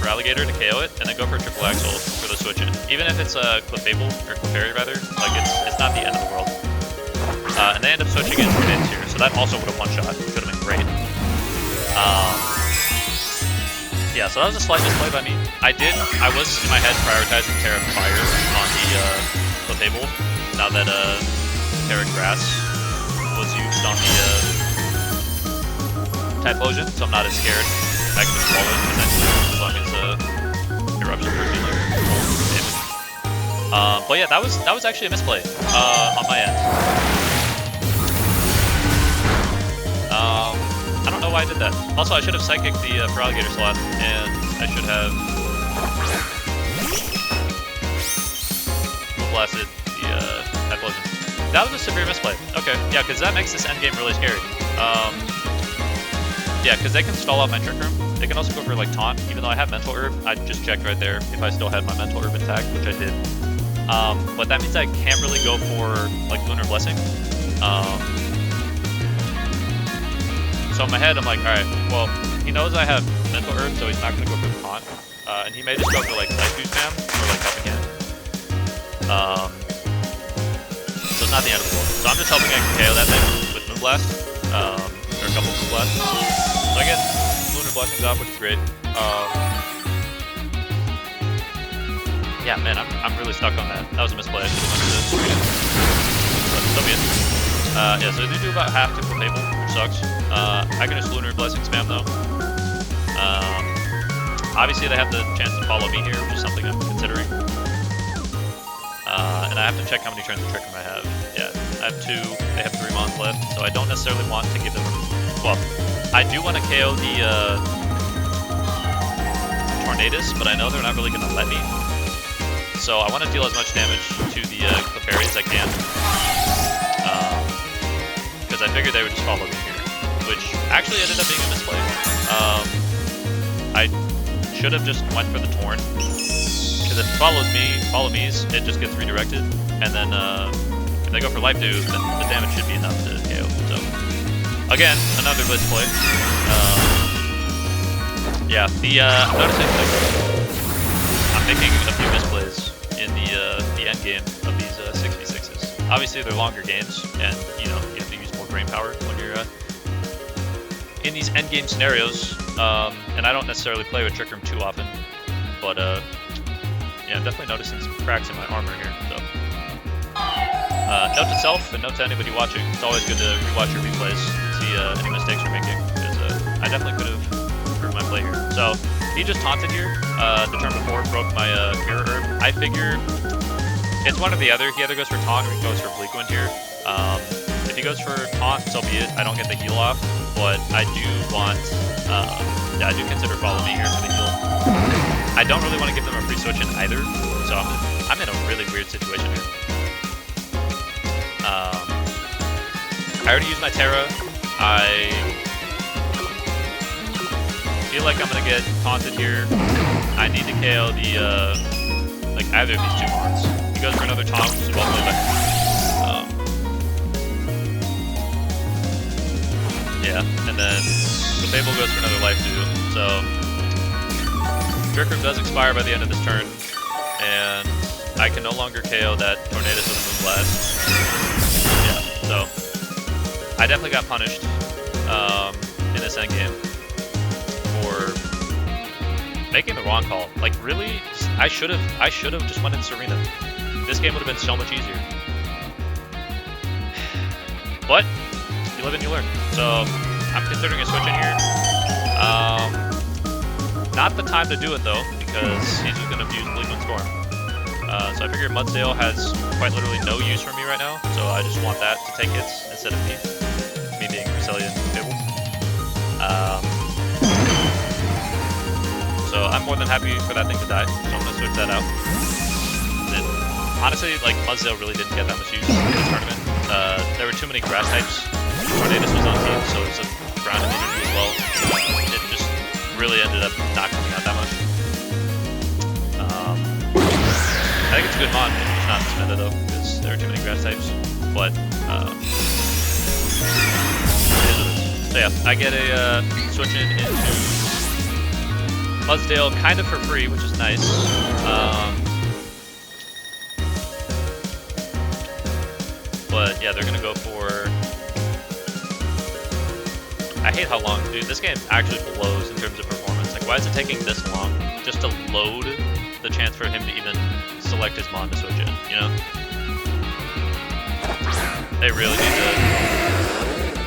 Speaker 1: Rowligator to KO it, and then go for a Triple Axle for the switch in. Even if it's a Clefable, or Clefairy rather, like it's not the end of the world. And they end up switching into mids here, so that also would have one-shot, which would have been great. Yeah, so that was a slight misplay by me. I was in my head prioritizing Terra Fire on the Clefable, now that Terra Grass was used on the Typhlosion, so I'm not as scared. I can just swallow it potentially as long as Eruption for dealing damage. But yeah, that was actually a misplay on my end. I don't know why I did that. Also, I should have Psychic the Rowligator slot, and I should have Blasted the Typhlosion. That was a severe misplay. Okay, yeah, because that makes this endgame really scary. Yeah, because they can stall out my Trick Room. They can also go for like Taunt, even though I have Mental Herb. I just checked right there if I still had my Mental Herb intact, which I did. But that means I can't really go for like Lunar Blessing. So in my head, I'm like, alright, well, he knows I have Mental Herb, so he's not going to go for the Taunt. And he may just go for like Life Boost Spam, or like Helping Hand. So it's not the end of the world. So I'm just hoping I can KO that thing with Moonblast, or a couple Moonblasts. So I get Lunar Blessings off, which is great. Yeah, man, I'm really stuck on that. That was a misplay. I should have went to Serena. But so be it. Yeah, so they do about half to Clefable, which sucks. I can just Lunar Blessing spam though. Obviously they have the chance to follow me here, which is something I'm considering. And I have to check how many turns of Trick Room I have. Yeah, I have 2, they have 3 mons left, so I don't necessarily want to give them... Well, I do want to KO the Tornadus, but I know they're not really going to let me. So I want to deal as much damage to the Clefairy as I can. Because I figured they would just follow me here, which actually ended up being a misplay. I should have just went for the Torn, because if it follows me's, it just gets redirected, and then if they go for Life Dew, then the damage should be enough to KO. So again, another misplay. Yeah, I'm noticing like I'm making a few misplays in the end game of these 6v6s. Obviously, they're longer games, and you know you have to use more brain power when you're in these end game scenarios. And I don't necessarily play with Trick Room too often, but yeah, I'm definitely noticing some cracks in my armor here. So, note to self and note to anybody watching: it's always good to rewatch your replays, see any mistakes you're making, because I definitely could have improved my play here. So he just taunted here. The turn before broke my Mirror Herb. I figure it's one or the other. He either goes for taunt or he goes for Bleak Wind here. If he goes for taunt, so be it. I don't get the heal off, but I do want. Yeah, I do consider follow me here for the heal. I don't really want to give them a free switch in either, so I'm in a really weird situation here. I already used my Terra. I feel like I'm gonna get taunted here. I need to KO the like either of these 2 mons. He goes for another taunt, which is well played by him. Yeah, and then the Fable goes for another Life Dew. So Trick Room does expire by the end of this turn, and I can no longer KO that Tornadus with a Moonblast. Yeah, so I definitely got punished in this endgame for making the wrong call. Like really, I should have just went in Serena. This game would have been so much easier. But you live and you learn. So I'm considering a switch in here. Not the time to do it though, because he's just gonna use Bleak Wind Storm. So I figure Mudsdale has quite literally no use for me right now, so I just want that to take hits instead of me being Cresselia and Fable. So I'm more than happy for that thing to die, so I'm gonna switch that out. And honestly, like, Mudsdale really didn't get that much use in the tournament. There were too many grass types. Tornadus was on team, so it's a ground immunity as well. It just really ended up not coming out that much. I think it's a good mod, it's not this meta though, because there are too many grass types. But, so yeah, I get a switch in into Mudsdale kind of for free, which is nice. But yeah, they're gonna go for... I hate how long, dude, this game actually blows in terms of performance. Like, why is it taking this long just to load the chance for him to even select his mon to switch in, you know? They really need to,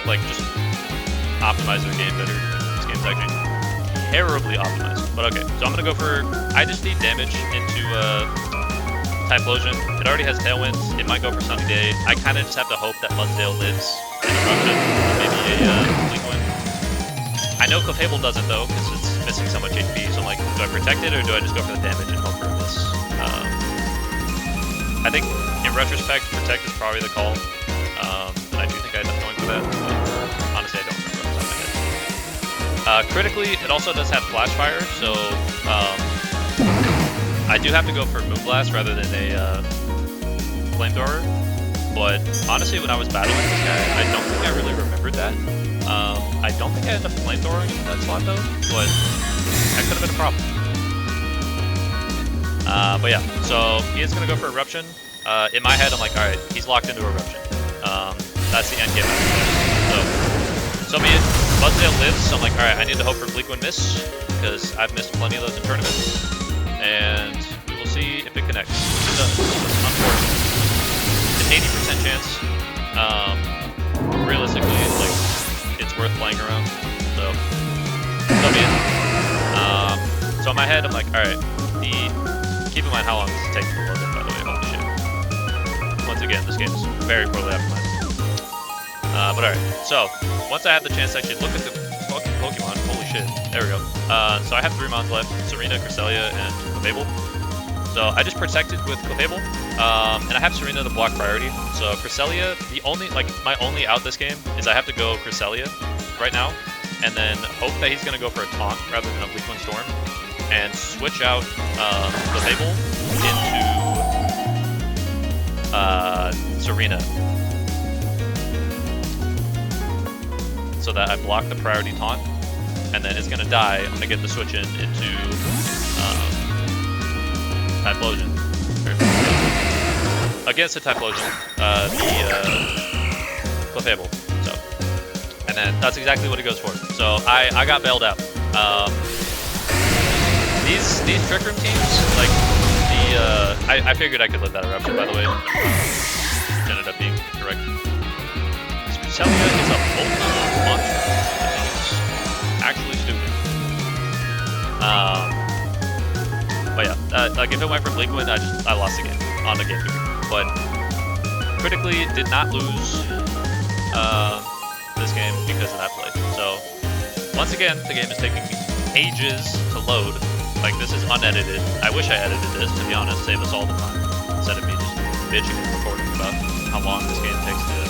Speaker 1: like, just optimize their game better. This game's actually terribly optimized. But okay, so I'm gonna go for... I just need damage into Typhlosion. It already has Tailwind. It might go for Sunny Day. I kind of just have to hope that Mudsdale lives in Eruption. Maybe a Bleak Wind. I know Clefable doesn't though, because it's missing so much HP. So I'm like, do I protect it or do I just go for the damage and hope for this? I think in retrospect, protect is probably the call. And I do think I end up going for that. But honestly, I don't remember off the top of my head. Critically, it also does have Flash Fire, so I do have to go for Moonblast rather than a Flamethrower. But honestly, when I was battling this guy, I don't think I really remembered that. I don't think I ended up Flamethrowing in that slot though, but that could have been a problem. But yeah, so he is going to go for Eruption. In my head, I'm like, alright, he's locked into Eruption. That's the end game. So be it. Mudsdale lives, so I'm like, alright, I need to hope for Bleak Wind Miss, because I've missed plenty of those in tournaments. And we will see if it connects. It does, unfortunately. An 80% chance. Realistically, like, it's worth playing around. So be it. So in my head, I'm like, alright, keep in mind how long this is taking to load in, by the way, holy shit. Once again, this game is very poorly optimized. But alright, so, once I have the chance to actually look at the fucking Pokemon, holy shit, there we go. So I have 3 mons left, Serena, Cresselia, and Clefable. So I just protected with Clefable, and I have Serena to block priority. So Cresselia, my only out this game is I have to go Cresselia right now, and then hope that he's gonna go for a taunt rather than a Bleak Wind Storm, and switch out Clefable into Serena. So that I block the priority taunt, and then it's gonna die. I'm gonna get the switch in into Typhlosion. Against the Typhlosion, the Clefable. So, and then that's exactly what he goes for. So I got bailed out. These Trick Room teams, like I figured I could live that Eruption, by the way. It ended up being correct. Cresselia is a bolt launcher. I think it's actually stupid. But yeah, like if it went for Bleak Wind, I lost the game on the game theory. But critically, did not lose this game because of that play. So once again, the game is taking ages to load. Like, this is unedited. I wish I edited this, to be honest, save us all the time instead of me just bitching and recording about how long this game takes to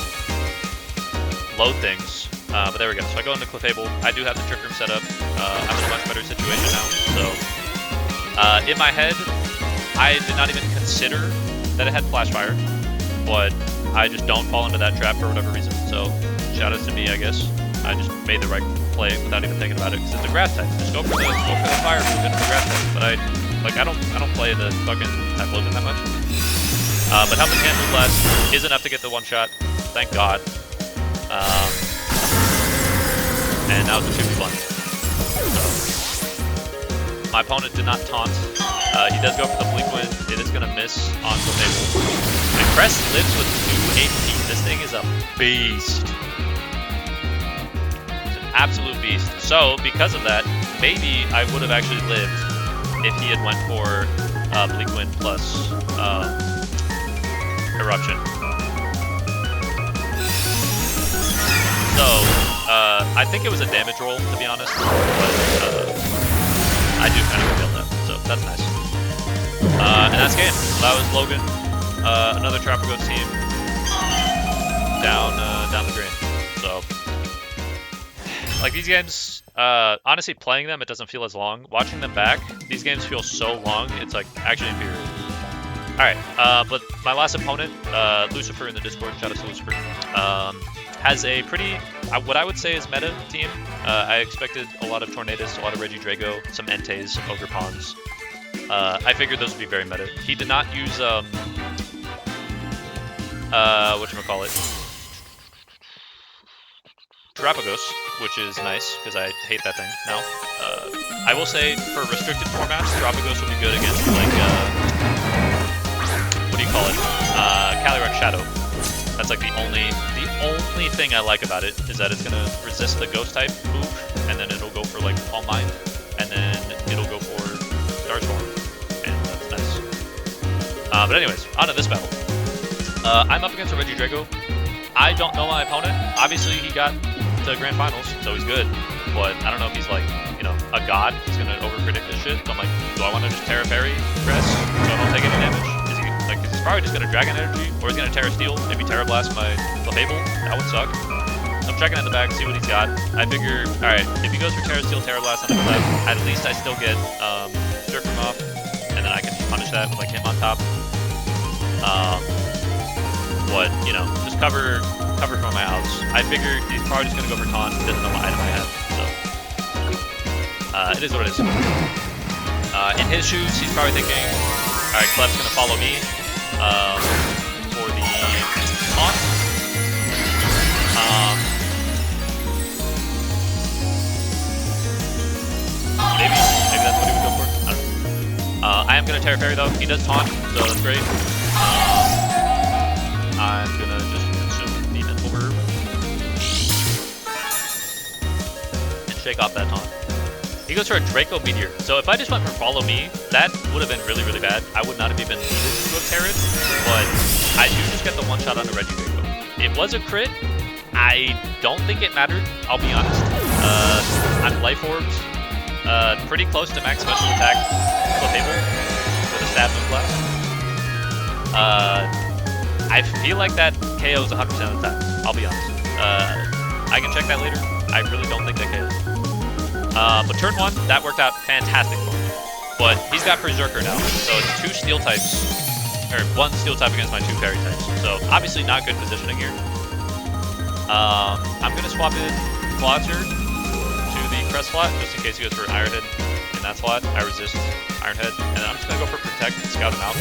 Speaker 1: load things. But there we go. So I go into Clefable. I do have the Trick Room set up. I'm in a much better situation now. So in my head, I did not even consider that it had Flash Fire, but I just don't fall into that trap for whatever reason. So shout outs to me, I guess. I just made the right play without even thinking about it because it's a grass type. Just go for the fire move into the grass type. But I don't play the fucking Typhlosion that much. But helping hand Moonblast is enough to get the one shot. Thank God. And now it's a 2v1. So, my opponent did not taunt. He does go for the Blink Wind. It is going to miss on Clefable. And Crest lives with 2 HP. This thing is a beast. It's an absolute beast. So, because of that, maybe I would have actually lived if he had went for Blink Wind plus Eruption. So, I think it was a damage roll, to be honest, but I do kind of feel that, so that's nice. And that's game. So that was Logan, another Trapper Goat team, down the drain. So, like these games, honestly playing them, it doesn't feel as long. Watching them back, these games feel so long, it's like actually infuriating. Alright, but my last opponent, Lucifer in the Discord, shout out to Lucifer, has a pretty, what I would say is meta team. I expected a lot of Tornadus, a lot of Regidrago, some Entei, Ogre Pawns. I figured those would be very meta. He did not use, whatchamacallit, Terapagos, which is nice, because I hate that thing now. I will say, for restricted formats, Terapagos would be good against, like, what do you call it? Calyrex Shadow. That's like the only thing I like about it is that it's gonna resist the Ghost type move, and then it'll go for like Calm Mind, and then it'll go for Starstorm, and that's nice. But anyways, on to this battle. I'm up against a Regidrago. I don't know my opponent. Obviously, he got to Grand Finals, so he's good. But I don't know if he's like, you know, a god. He's gonna overpredict this shit. So I'm like, do I want to just Terra Fairy Crest so I don't take any damage? Is he's probably just gonna Dragon Energy, or he's gonna Terra Steel, maybe Terra Blast my Clefable. That would suck. So I'm checking in the back, see what he's got. I figure, alright, if he goes for Terra Steel, Terra Blast on the left, at least I still get Jerk him off, and then I can punish that with like him on top. But, you know, just cover from my outs. I figure he's probably just gonna go for Taunt, he doesn't know what item I have, so. It is what it is. In his shoes, he's probably thinking, alright, Clef's gonna follow me for the taunt. Maybe that's what he would go for. I don't know. I am gonna Terra Fairy though. He does taunt, so that's great. I'm gonna just consume the Mental Herb and shake off that taunt. He goes for a Draco Meteor. So if I just went for Follow Me, that would have been really, really bad. I would not have even needed to have Terra'd, but I do just get the one shot on the Regidrago. It was a crit. I don't think it mattered, I'll be honest. I'm Life Orbs. Pretty close to max special attack Clefable with a Stab Moon Blast. I feel like that KOs 100% of the time, I'll be honest. I can check that later. I really don't think that KOs. But turn 1, that worked out fantastic for me. But he's got Berserker now, so it's 2 steel types, or 1 steel type against my 2 fairy types. So obviously not good positioning here. I'm gonna swap in Clodsir to the Crest slot, just in case he goes for Iron Head in that slot. I resist Iron Head, and then I'm just gonna go for Protect and scout him out.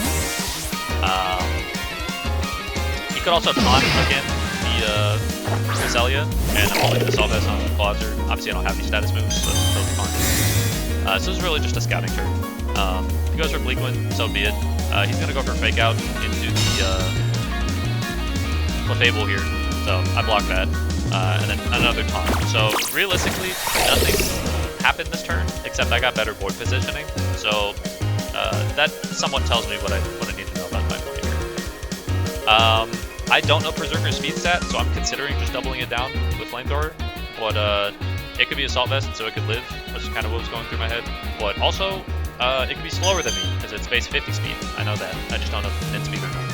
Speaker 1: He could also taunt again the Cresselia, and I'm holding the Assault Vest on Clodsir. Obviously I don't have these status moves, so it's totally fine. So this is really just a scouting turn. If he goes for Bleak Wind, so be it. He's gonna go for Fake Out into the Clefable here, so I block that. And then another taunt. So realistically, nothing happened this turn, except I got better board positioning. So that somewhat tells me what I need to know about my opponent here. I don't know Berserker's speed stat, so I'm considering just doubling it down with Flamethrower. But it could be Assault Vest, so it could live. That's kind of what was going through my head. But also, it could be slower than me, because it's base 50 speed. I know that. I just don't know if it's min speed or not.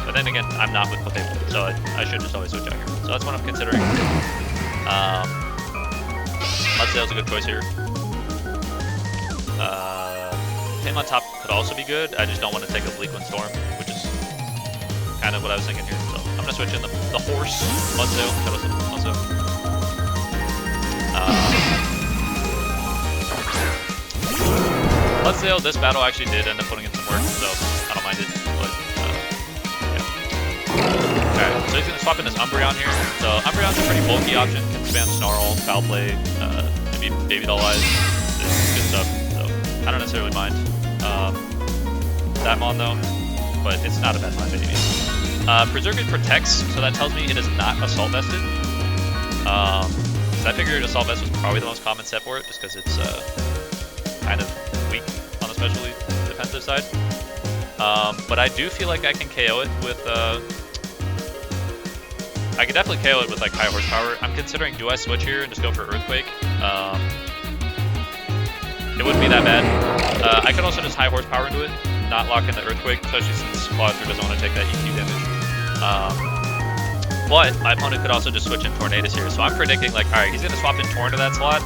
Speaker 1: But then again, I'm not with Clefable, so I should just always switch out here. So that's what I'm considering. Mudsail's a good choice here. Him on top could also be good. I just don't want to take a Bleak Wind Storm, which is kind of what I was thinking here. So I'm going to switch in the horse, Mudsail, Mudsail. Mudsail, this battle actually did end up putting in some work, so I don't mind it. But alright, so he's going to swap in this Umbreon here. So Umbreon's a pretty bulky option, can spam Snarl, Foul Play, maybe Baby Doll Eyes, it's good stuff, so I don't necessarily mind. stat mon though, but it's not a bad line baby. Berserker protects, so that tells me it is not assault vested. So I figured assault vest was probably the most common set for it, just because it's kind of weak on the specialty defensive side. But I do feel like I can KO it with. I can definitely KO it with like high horsepower. I'm considering, do I switch here and just go for Earthquake? It wouldn't be that bad. I could also just high horsepower into it, not lock in the Earthquake, especially since Clawster doesn't want to take that EQ damage. But my opponent could also just switch in Tornadus here, so I'm predicting like, alright, he's gonna swap in Torn to that slot.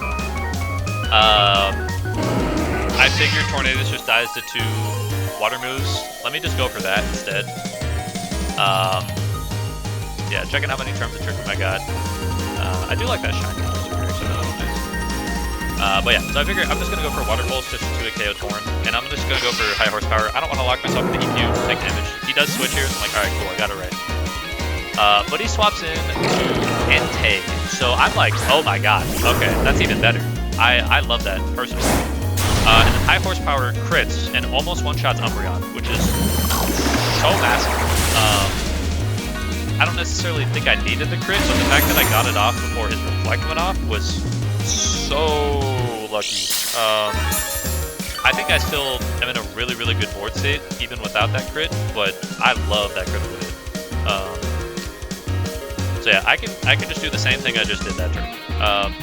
Speaker 1: I figured Tornadus just dies to 2 water moves. Let me just go for that instead. Yeah, checking how many terms of Trick Room I got. I do like that shiny. Actually, that was nice. But yeah, so I figure I'm just gonna go for Water Pulse just to a KO Torn, and I'm just gonna go for high horsepower. I don't want to lock myself in the EQ, take damage. He does switch here, so I'm like, alright, cool, I got it right. But he swaps in to Entei, so I'm like, oh my god, okay, that's even better. I love that personally. And then high horsepower crits and almost one-shots Umbreon, which is so massive. I don't necessarily think I needed the crit, but the fact that I got it off before his Reflect went off was so lucky. I think I still am in a really, really good board state, even without that crit, but I love that crit with it. So yeah, I can just do the same thing I just did that turn.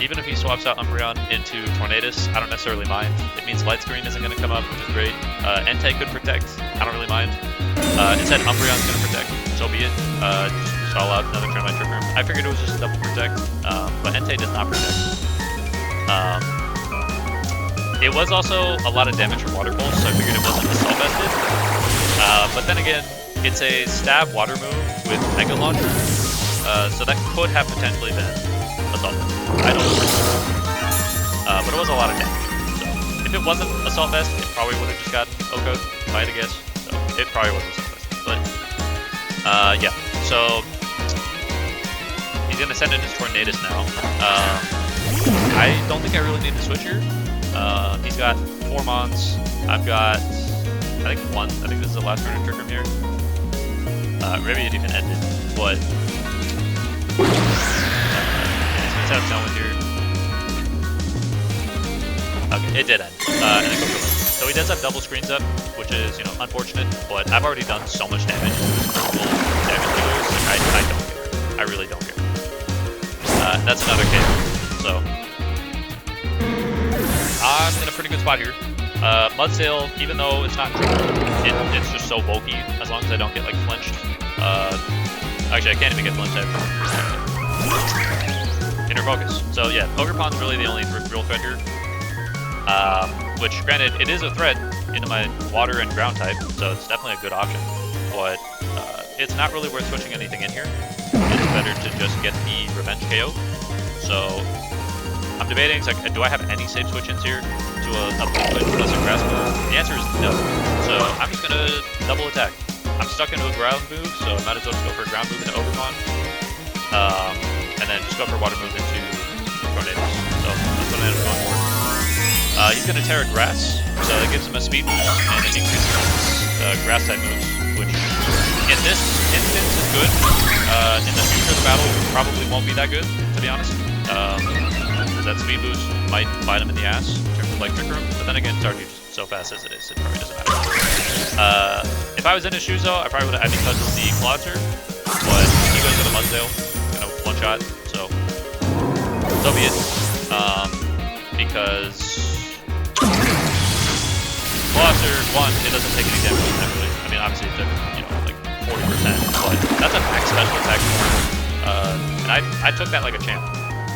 Speaker 1: Even if he swaps out Umbreon into Tornadus, I don't necessarily mind. It means Light Screen isn't going to come up, which is great. Entei could protect, I don't really mind. Instead, Umbreon's going to protect, so be it. Just stall out another turn by Trick Room. I figured it was just a double protect, but Entei does not protect. It was also a lot of damage from Water Pulse, so I figured it wasn't assault vested. But then again, it's a stab water move with Mega Launcher, so that could have potentially been assault vest. I don't know. But it was a lot of damage. So if it wasn't assault vest, it probably would have just gotten Oko, if I had to guess. So it probably was assault vest. But yeah, so he's gonna send in his Tornadus now. I don't think I really need to switch here. He's got 4 Mons. I've got, I think 1. I think this is the last turn of Trick Room here. Maybe it even ended, but he's gonna set up Zone with here. Okay, it did end. And then go for Link. So he does have double screens up, which is, you know, unfortunate, but I've already done so much damage to his critical damage dealers. Like, I don't care. I really don't care. That's another KO. So I'm in a pretty good spot here. Mudsail, even though it's not true, it's just so bulky, as long as I don't get, like, flinched. Actually, I can't even get flinched. Inner Focus. So, yeah, Ogerpon's really the only real threat here. Which, granted, it is a threat into my water and ground type, so it's definitely a good option. But it's not really worth switching anything in here. It's better to just get the Revenge KO. So I'm debating, it's like, do I have any safe switch-ins here to a plus a grass move? The answer is no. So I'm just gonna double attack. I'm stuck into a ground move, so I might as well just go for a ground move into Ogerpon. And then just go for a water move into Tornadus. So that's what I ended up going for. He's gonna Terra Grass, so that gives him a speed boost, and it increases his grass type moves, which in this instance is good. In the future of the battle, probably won't be that good, to be honest. That speed boost might bite him in the ass in terms of like Trick Room, but then again, it's already just so fast as it is, it probably doesn't matter. If I was in a Shuzo, I probably would have because of the Clawser, but he goes to the Mudsail, you know, one shot, so be it. Because Clawser, one, it doesn't take any damage naturally. I mean, obviously it took, you know, like 40%, but that's a max special attack. And I took that like a champ.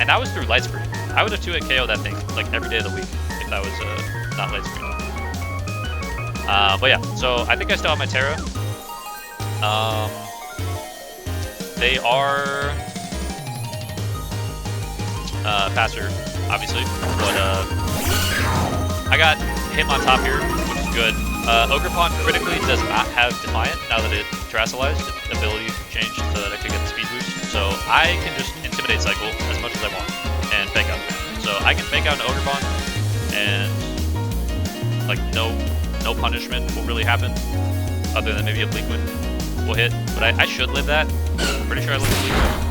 Speaker 1: And that was through Light Screen. I would have 2-hit KO that thing like every day of the week if that was not Light Screen. But yeah, so I think I still have my Terra. They are faster, obviously, but I got him on top here, which is good. Ogerpon critically does not have Defiant now that it terrestrialized. Its ability changed so that I could get the speed boost. So I can just Intimidate Cycle as much as I want and fake out. So I can fake out an Ogerpon and like no no punishment will really happen, other than maybe a Bleak Wind will hit. But I should live that. I'm pretty sure I live a Bleak Wind.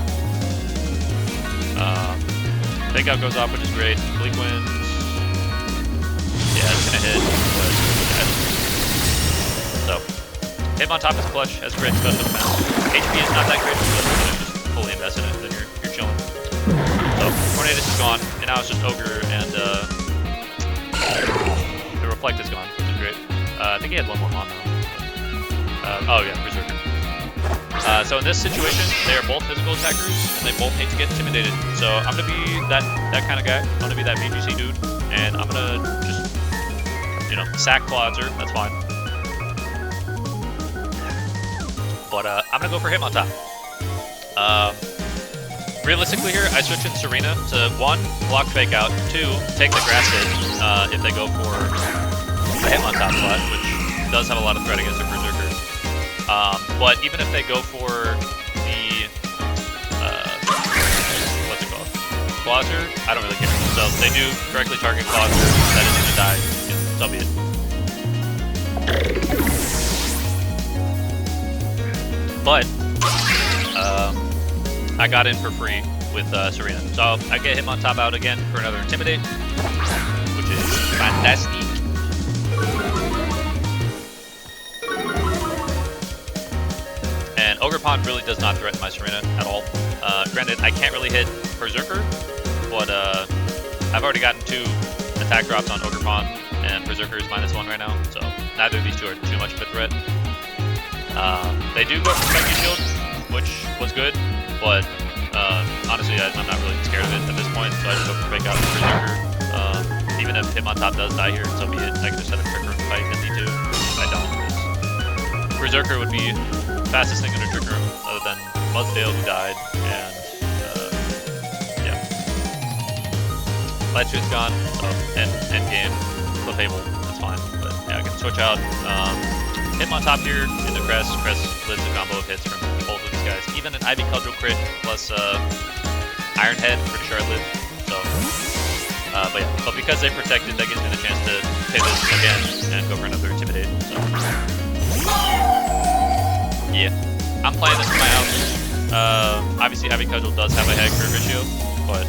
Speaker 1: Fake Out goes off, which is great. Bleak Wind, yeah, it's gonna hit, but yeah. So, Hitmontop is clutch, has great special defense. HP is not that great, but you just fully invest in it, then you're chilling. So, Tornadus is gone, and now it's just Ogre, and the Reflect is gone, which is great. I think he had one more on though. Oh yeah, Berserker. So in this situation, they are both physical attackers, and they both need to get intimidated. So I'm gonna be that kind of guy. I'm gonna be that VGC dude, and I'm gonna just, you know, sack Clawzer. That's fine. But I'm gonna go for Hitmontop. Realistically here, I switch in Serena to 1, block Fake Out, 2, take the grass hit if they go for the Hitmontop slot, which does have a lot of threat against a Berserker. But even if they go for the, what's it called? Clawzer, I don't really care. So if they do correctly target Clawzer, that is gonna die. Yeah, so be it. But, I got in for free with Serena. So I get Hitmontop out again for another Intimidate, which is fantastic. And Ogre Pond really does not threaten my Serena at all. Granted, I can't really hit Berserker, but I've already gotten 2 attack drops on Ogre Pond, and Berserker is -1 right now, so neither of these 2 are too much of a threat. They do go for Spiky Shield, which was good, but honestly, I'm not really scared of it at this point, so I just go for Fake Out and Berserker. Even if Hitmontop does die here, so be it. I can just set a Trick Room fight if need to. If I don't, because Berserker would be fastest thing in a Trick Room, other than Muzdale, who died, and yeah. Light Shoot's gone, so end game, Clefable, that's fine. But yeah, I can switch out Hitmontop here into Crest. Crest lives a combo of hits from both of these guys. Even an Ivy Cudgel crit plus Iron Head, pretty sure I live. So, but yeah, but because they protected, that gives me the chance to pivot again and go for another Intimidate. So. Yeah, I'm playing this in my house. Obviously, Ivy Cudgel does have a head crit ratio, but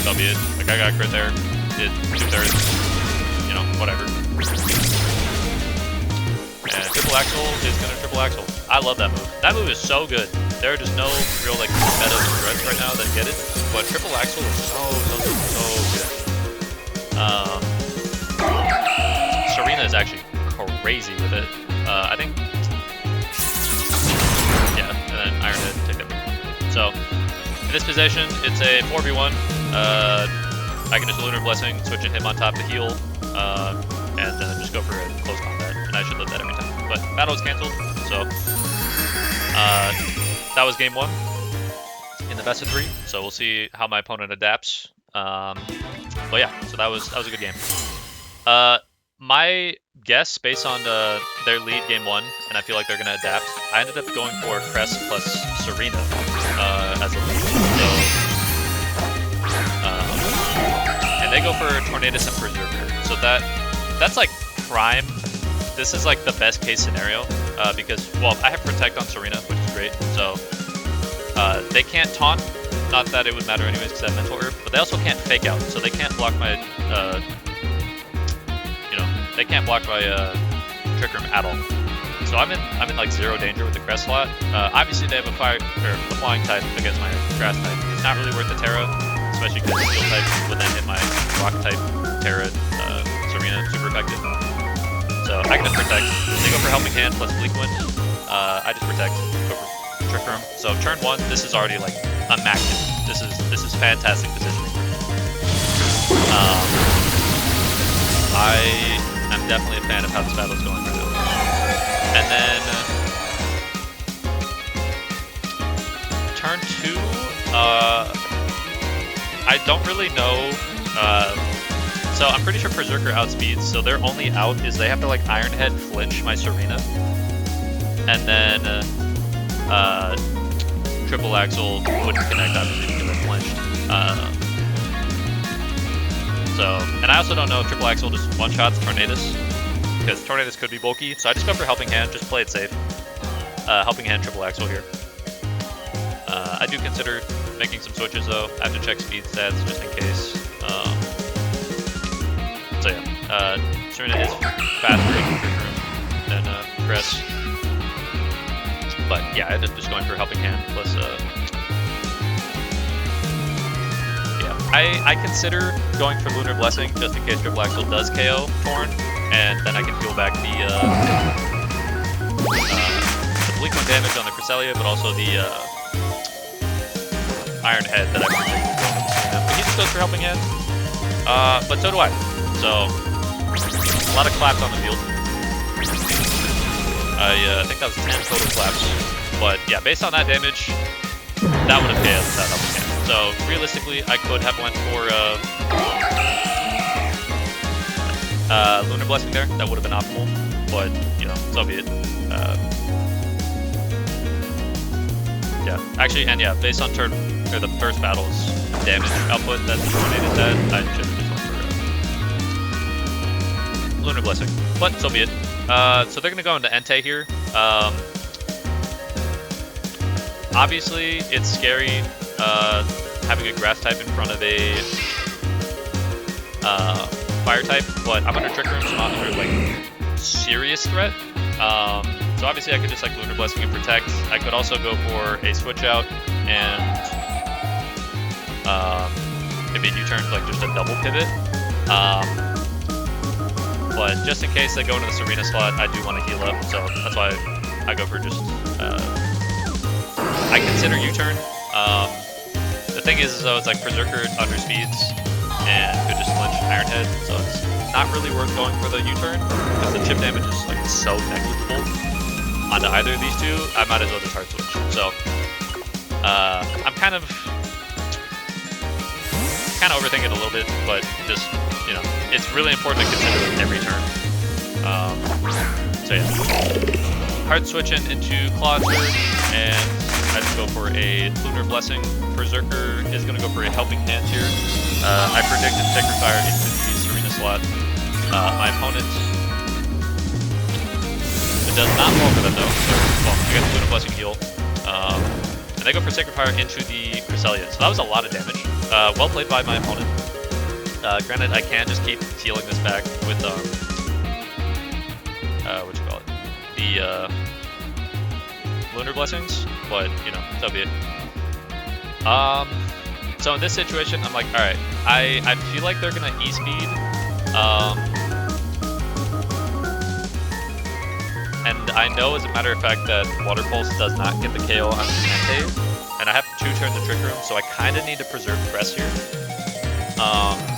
Speaker 1: so be it. Like, I got crit there, did 2/3, you know, whatever. And Triple Axel is gonna Triple Axel. I love that move. That move is so good. There are just no real like meta threats right now that get it, but Triple Axel is so good. Serena is actually crazy with it. I think. Yeah, and then Iron Head take that. So, in this position, it's a 4v1. I can just Lunar Blessing, switch in Hitmontop to heal, and just go for a close combat, and I should live that every time. But battle is cancelled, so that was game 1 in the best of 3. So we'll see how my opponent adapts. But yeah, so that was a good game. My guess, based on their lead game 1, and I feel like they're gonna adapt, I ended up going for Crest plus Serena as a lead. So, and they go for Tornadus and Berserker. So that's like prime. This is like the best case scenario because, well, I have Protect on Serena, which is great. So they can't taunt. Not that it would matter anyways because I have Mental Herb, but they also can't Fake Out. So they can't block my, they can't block my Trick Room at all. So I'm in like 0 danger with the Crest slot. Obviously they have a Flying type against my Grass type. It's not really worth the Terra, especially because the Steel type would then hit my Rock type Terra Serena super effective. So I can just Protect. They go for Helping Hand plus Bleak Wind. I just Protect, go for Trick Room. So turn 1, this is already like immaculate. This is fantastic positioning. I'm definitely a fan of how this battle is going right now. And then turn 2, I don't really know. So I'm pretty sure Berserker outspeeds, so their only out is they have to like Iron Head flinch my Serena. And then Triple Axel wouldn't connect obviously because I flinched. So, and I also don't know if Triple Axel just one-shots Tornadus. because Tornadoes could be bulky. So I just go for Helping Hand, just play it safe. Helping Hand, triple axle here. I do consider making some switches though. I have to check speed stats just in case. So yeah, Serena is faster in Trick Room than Cress. But yeah, I ended up just going for Helping Hand plus I consider going for Lunar Blessing just in case Triple Axel does KO Torn, and then I can peel back the Bleak One damage on the Cresselia, but also the Iron Head that I predicted going into Serena. But he just goes for Helping Hand, but so do I. So, a lot of claps on the field. I think that was 10 total claps, but yeah, based on that damage, that would have KO'd that Helping Hand. So realistically, I could have went for Lunar Blessing there. That would have been optimal, but you know, so be it. Yeah, actually, and yeah, based on the first battle's damage output that the Tornadoes had, I should have just went for Lunar Blessing. But so be it. So they're gonna go into Entei here. Obviously, it's scary. Having a grass type in front of a fire type, but I'm under Trick Room, so not under like serious threat. So obviously I could just like Lunar Blessing and Protect. I could also go for a switch out and maybe a U-turn for like just a double pivot. But just in case they go into the Serena slot, I do want to heal up, so that's why I go for just I consider U-turn. The thing is though, it's like Berserker under speeds and could just flinch Iron Head, so it's not really worth going for the U-turn because the chip damage is like so negligible onto either of these two. I might as well just hard switch. So I'm kind of overthinking it a little bit, but just, you know, it's really important to consider like every turn. So yeah, hard switching into Clauser, and I just go for a Lunar Blessing. Berserker is going to go for a Helping Hand here. I predicted Sacred Fire into the Serena slot. My opponent does not fall for that though. So, well, I got the Lunar Blessing heal. And they go for Sacred Fire into the Cresselia. So that was a lot of damage. Well played by my opponent. Granted, I can just keep healing this back with, what you call it? The, Lunar Blessings, but, you know, so be it. So in this situation, I'm like, alright, I feel like they're gonna E-speed, and I know as a matter of fact that Water Pulse does not get the KO on the Entei, and I have 2 turns of Trick Room, so I kinda need to preserve Crest here.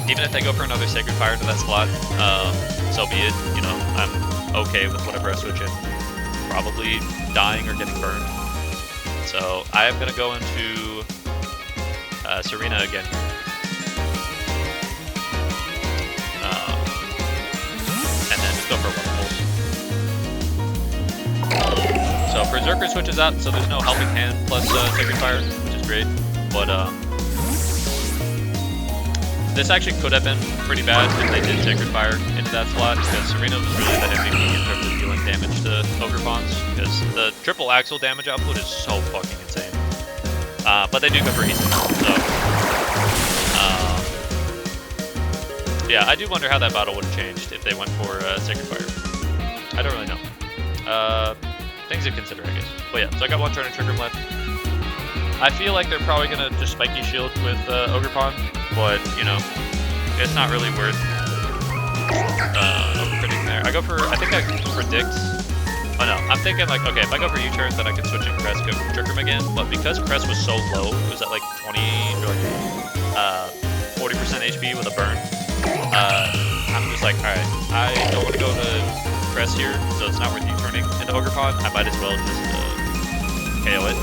Speaker 1: Even if they go for another Sacred Fire into that slot, so be it, you know, I'm okay with whatever I switch in. Probably dying or getting burned. So I am going to go into Serena again here. And then just go for Water Pulse. So Berserker switches out, so there's no Helping Hand plus Sacred Fire, which is great. But this actually could have been pretty bad if they did Sacred Fire into that slot, because Serena was really the MVP in terms of dealing damage to Ogre Pawns, because the triple axle damage output is so fucking insane. But they do go for easy, so yeah, I do wonder how that battle would have changed if they went for Sacred Fire. I don't really know. Things to consider, I guess. But yeah, so I got 1 turn of Trick Room left. I feel like they're probably gonna just Spiky Shield with Ogre Pawn, but you know, it's not really worth predicting there. I go for, I think I predict. Oh no, I'm thinking like, okay, if I go for U-turn, then I can switch in Crest, go for Trick Room again. But because Crest was so low, it was at like 20 or like 40% HP with a burn. I'm just like, alright, I don't want to go to Crest here, so it's not worth U-turning into Ogre Pawn. I might as well just KO it.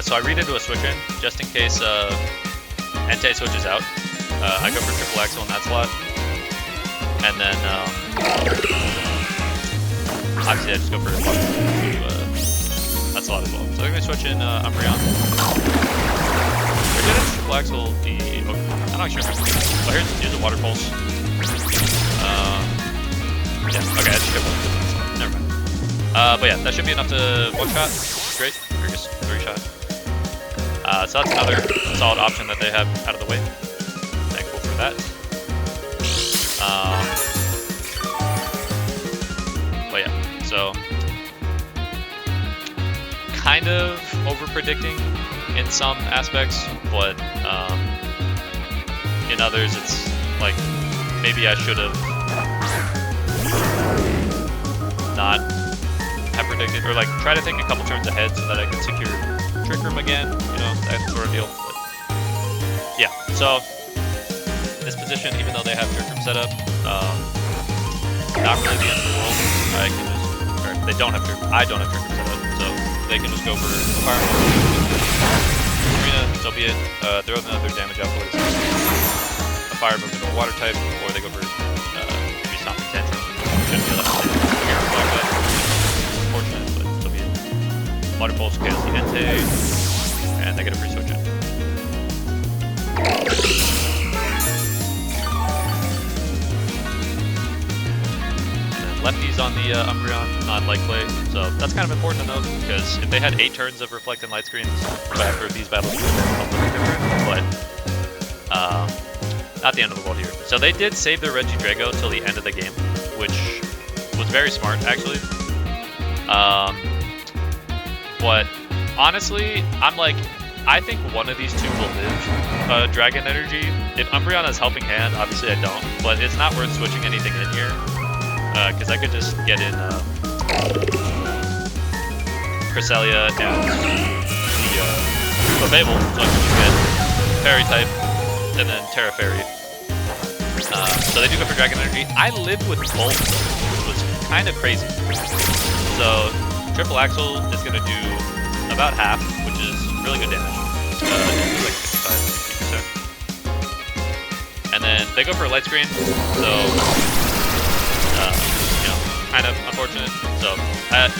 Speaker 1: So I read into a switch in, just in case Entei switches out. I go for triple axle in that slot. And then, obviously I just go for that slot as well. So I'm going to switch in Umbreon. Or did I triple axle the Ogre? I'm not sure. But here's a Water Pulse. Yeah, okay, I just hit one. Never mind. But yeah, that should be enough to one-shot. Great. Or just 3-shot. So that's another solid option that they have out of the way. Thankful for that. But yeah, so kind of over-predicting in some aspects, but in others it's like maybe I should have not have predicted, or like try to think a couple turns ahead so that I can secure Trick Room again, you know, that sort of deal. But yeah, so this position, even though they have Trick Room set up, not really the end of the world. I can just, or they don't have Trick Room. I don't have Trick Room set up, so they can just go for a fire arena, so be it. Throw another damage output, a fire move into a water type, or they go for maybe Stomping Tantrum. Shouldn't feel that much damage like that. Unfortunate, but so be it. Water Pulse, Chaos Ente, and they get a free switch in. Lefties on the Umbreon, non-light play, so that's kind of important to note, because if they had 8 turns of Reflect and Light Screens after these battles, it would have been a little different, but not the end of the world here. So they did save their Regidrago till the end of the game, which was very smart, actually. But honestly, I'm like, I think one of these two will live Dragon Energy. If Umbreon has Helping Hand, obviously I don't, but it's not worth switching anything in here. Because I could just get in Cresselia and the Fable, so I can just get Fairy type and then Terra Fairy. So they do go for Dragon Energy. I lived with both, which was kind of crazy. So Triple Axle is going to do about half, which is really good damage. It's like 55-60%. And then they go for a Light Screen, so you know, kind of unfortunate. So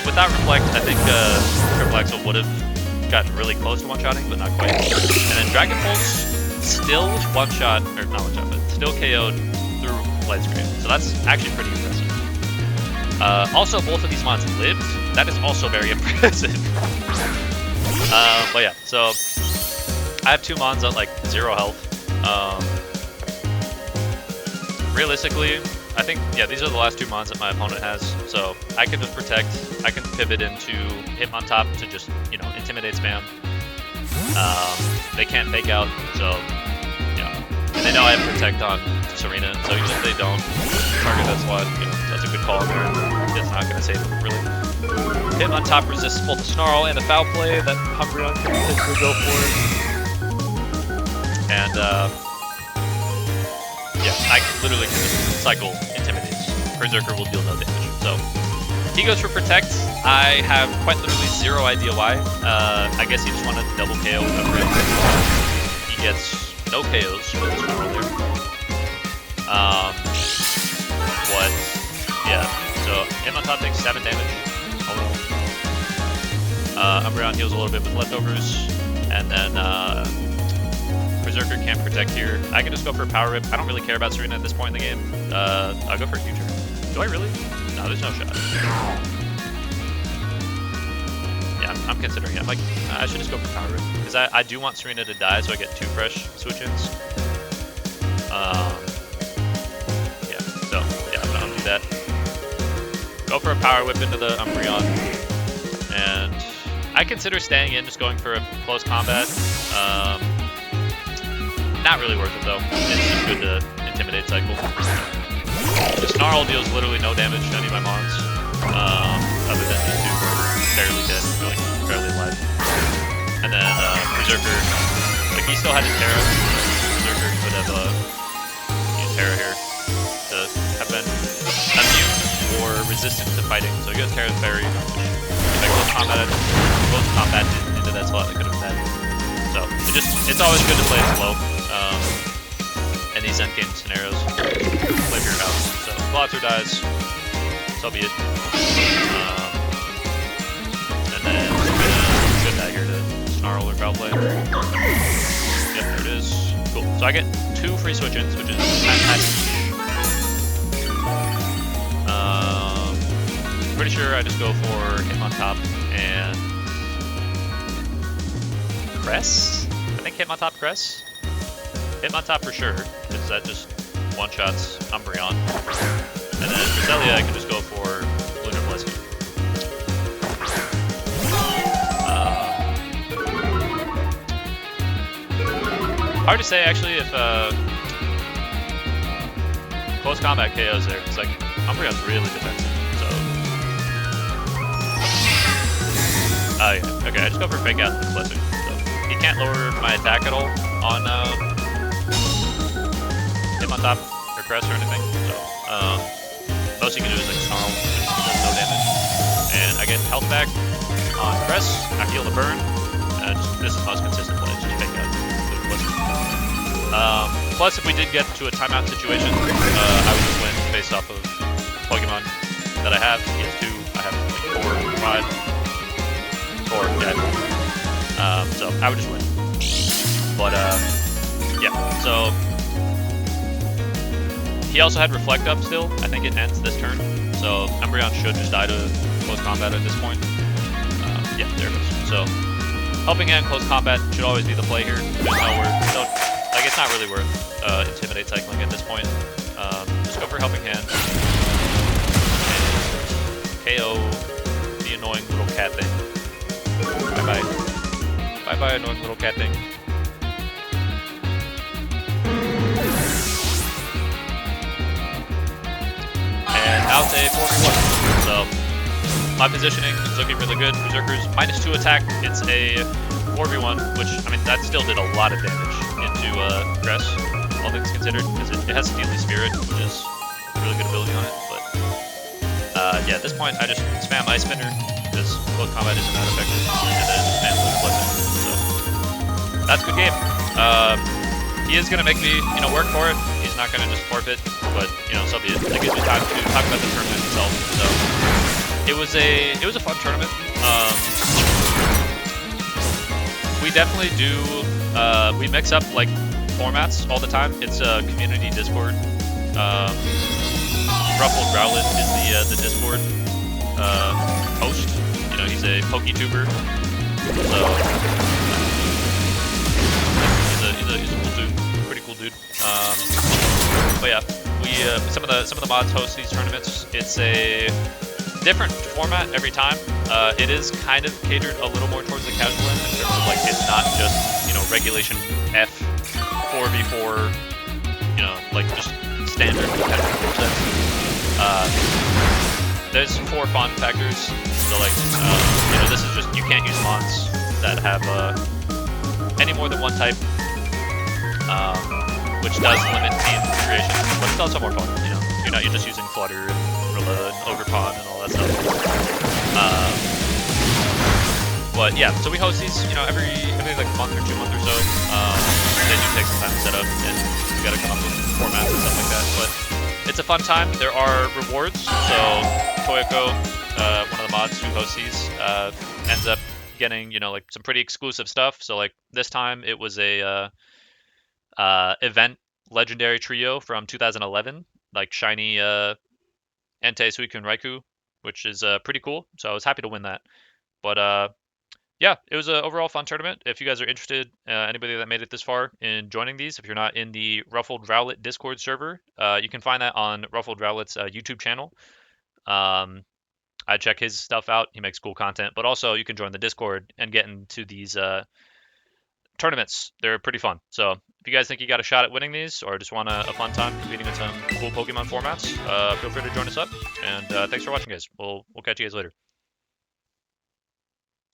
Speaker 1: without Reflect, I think Triple Axle would have gotten really close to one-shotting, but not quite. And then Dragon Pulse still one-shot, or not one-shot, but still KO'd through Light Screen. So that's actually pretty impressive. Also, both of these mons lived. That is also very impressive. But yeah, so I have 2 mons at like 0 health. Realistically, I think, yeah, these are the last 2 mons that my opponent has, so I can just protect, I can pivot into Hitmontop to just, you know, intimidate spam. They can't fake out, so, yeah. And they know I have protect on Serena, so even if they don't target that slot, you know, that's a good call there. It's not going to save them, really. Hitmontop resists both the Snarl and the Foul Play that Umbreon can potentially go for. And, yeah, I literally can just cycle Intimidates. Berserker will deal no damage. So, he goes for Protect. I have quite literally 0 idea why. I guess he just wanted to double KO with Umbreon. He gets no KOs with the Snarl there. What? Yeah, so Hitmontop takes 7 damage. Umbreon heals a little bit with Leftovers. And then, Berserker can't protect here. I can just go for a Power Rip. I don't really care about Serena at this point in the game. I'll go for a Future. Do I really? No, there's no shot. Yeah, I'm considering it. I'm like, I should just go for Power Rip. Because I do want Serena to die so I get 2 fresh switch-ins. Yeah, so, yeah, I'm gonna undo that. Go for a Power Whip into the Umbreon. And I consider staying in, just going for a close combat. Not really worth it though. It's just good to intimidate cycle. The Snarl deals literally no damage to any of my mons. Other than these 2 who are barely dead, or like barely alive. And then Berserker, like he still had his Terra. Berserker could have used Terra here to have been immune or resistant to fighting. So he goes Terra's Fairy. If I close combat into that slot, it could have been dead. So it's always good to play it slow. In these endgame scenarios, play for your house. So Blotzer dies, so be it. And then good die here to Snarl or Foul Play. Yep, there it is. Cool. So I get 2 free switch-ins, which is fantastic. I just go for Hitmontop and Cress? I think Hitmontop Cress? Hitmontop for sure, because that just one-shots Umbreon. And then for Celia, I can just go for Lunar Blessing. Hard to say, actually, if close combat KOs there. It's like, Umbreon's really defensive, so... yeah. Okay, I just go for Fake Out Lunar Blessing. So, he can't lower my attack at all on Hitmontop or Crest or anything, so most you can do is like Snarl, which does no damage. And I get health back on Crest, I heal the burn, this is the most consistent play, just Fake Out. Plus, if we did get to a timeout situation, I would just win based off of Pokemon that I have. He has 2, I have like 4, 5, 4, yeah. So I would just win. But yeah, so he also had Reflect up still. I think it ends this turn. So Umbreon should just die to close combat at this point. Yeah, there it goes. So Helping Hand, close combat should always be the play here. There's no worth, like it's not really worth Intimidate cycling at this point. Just go for Helping Hand. And KO the annoying little cat thing. Bye-bye. Bye-bye, annoying little cat thing. And now it's a 4v1. So, my positioning is looking really good. Berserker's -2 attack. It's a 4v1, which, I mean, that still did a lot of damage into Cress, all things considered, because it has Steely Spirit, which is a really good ability on it. But, yeah, at this point, I just spam Ice Spinner, because close combat isn't that effective, and then spam Lunar Blessing. So, that's a good game. He is going to make me, work for it. He's not going to just forfeit, but, so be it. It gives me time to talk about the tournament itself. So, it was a fun tournament. We definitely do, we mix up, like, formats all the time. It's a community Discord. Ruffled Rowlit is the Discord host. He's a PokeTuber. So, he's a cool dude. Pretty cool dude. But yeah, we some of the mods host these tournaments. It's a different format every time. It is kind of catered a little more towards the casual end in terms of like it's not just regulation F 4v4, like just standard competitive rule sets. There's 4 fun factors. So like this is just you can't use mods that have any more than one type. Which does limit team creation, but it's also more fun, you're just using Flutter and Rilla and Ogerpon and all that stuff. But yeah, so we host these, every like month or 2 months or so. They do take some time to set up, and you gotta come up with formats and stuff like that, but it's a fun time. There are rewards, so Toyoko, one of the mods who hosts these, ends up getting, like some pretty exclusive stuff. So like this time it was a event legendary trio from 2011, like shiny Entei, Suicune, Raikou, which is pretty cool. So I was happy to win that. But yeah, it was an overall fun tournament. If you guys are interested, anybody that made it this far in joining these, if you're not in the Ruffled Rowlit Discord server, you can find that on Ruffled Rowlit's YouTube channel. I check his stuff out. He makes cool content. But also, you can join the Discord and get into these tournaments. They're pretty fun. So if you guys think you got a shot at winning these or just want a fun time competing in some cool Pokemon formats, feel free to join us up. And thanks for watching, guys. We'll catch you guys later.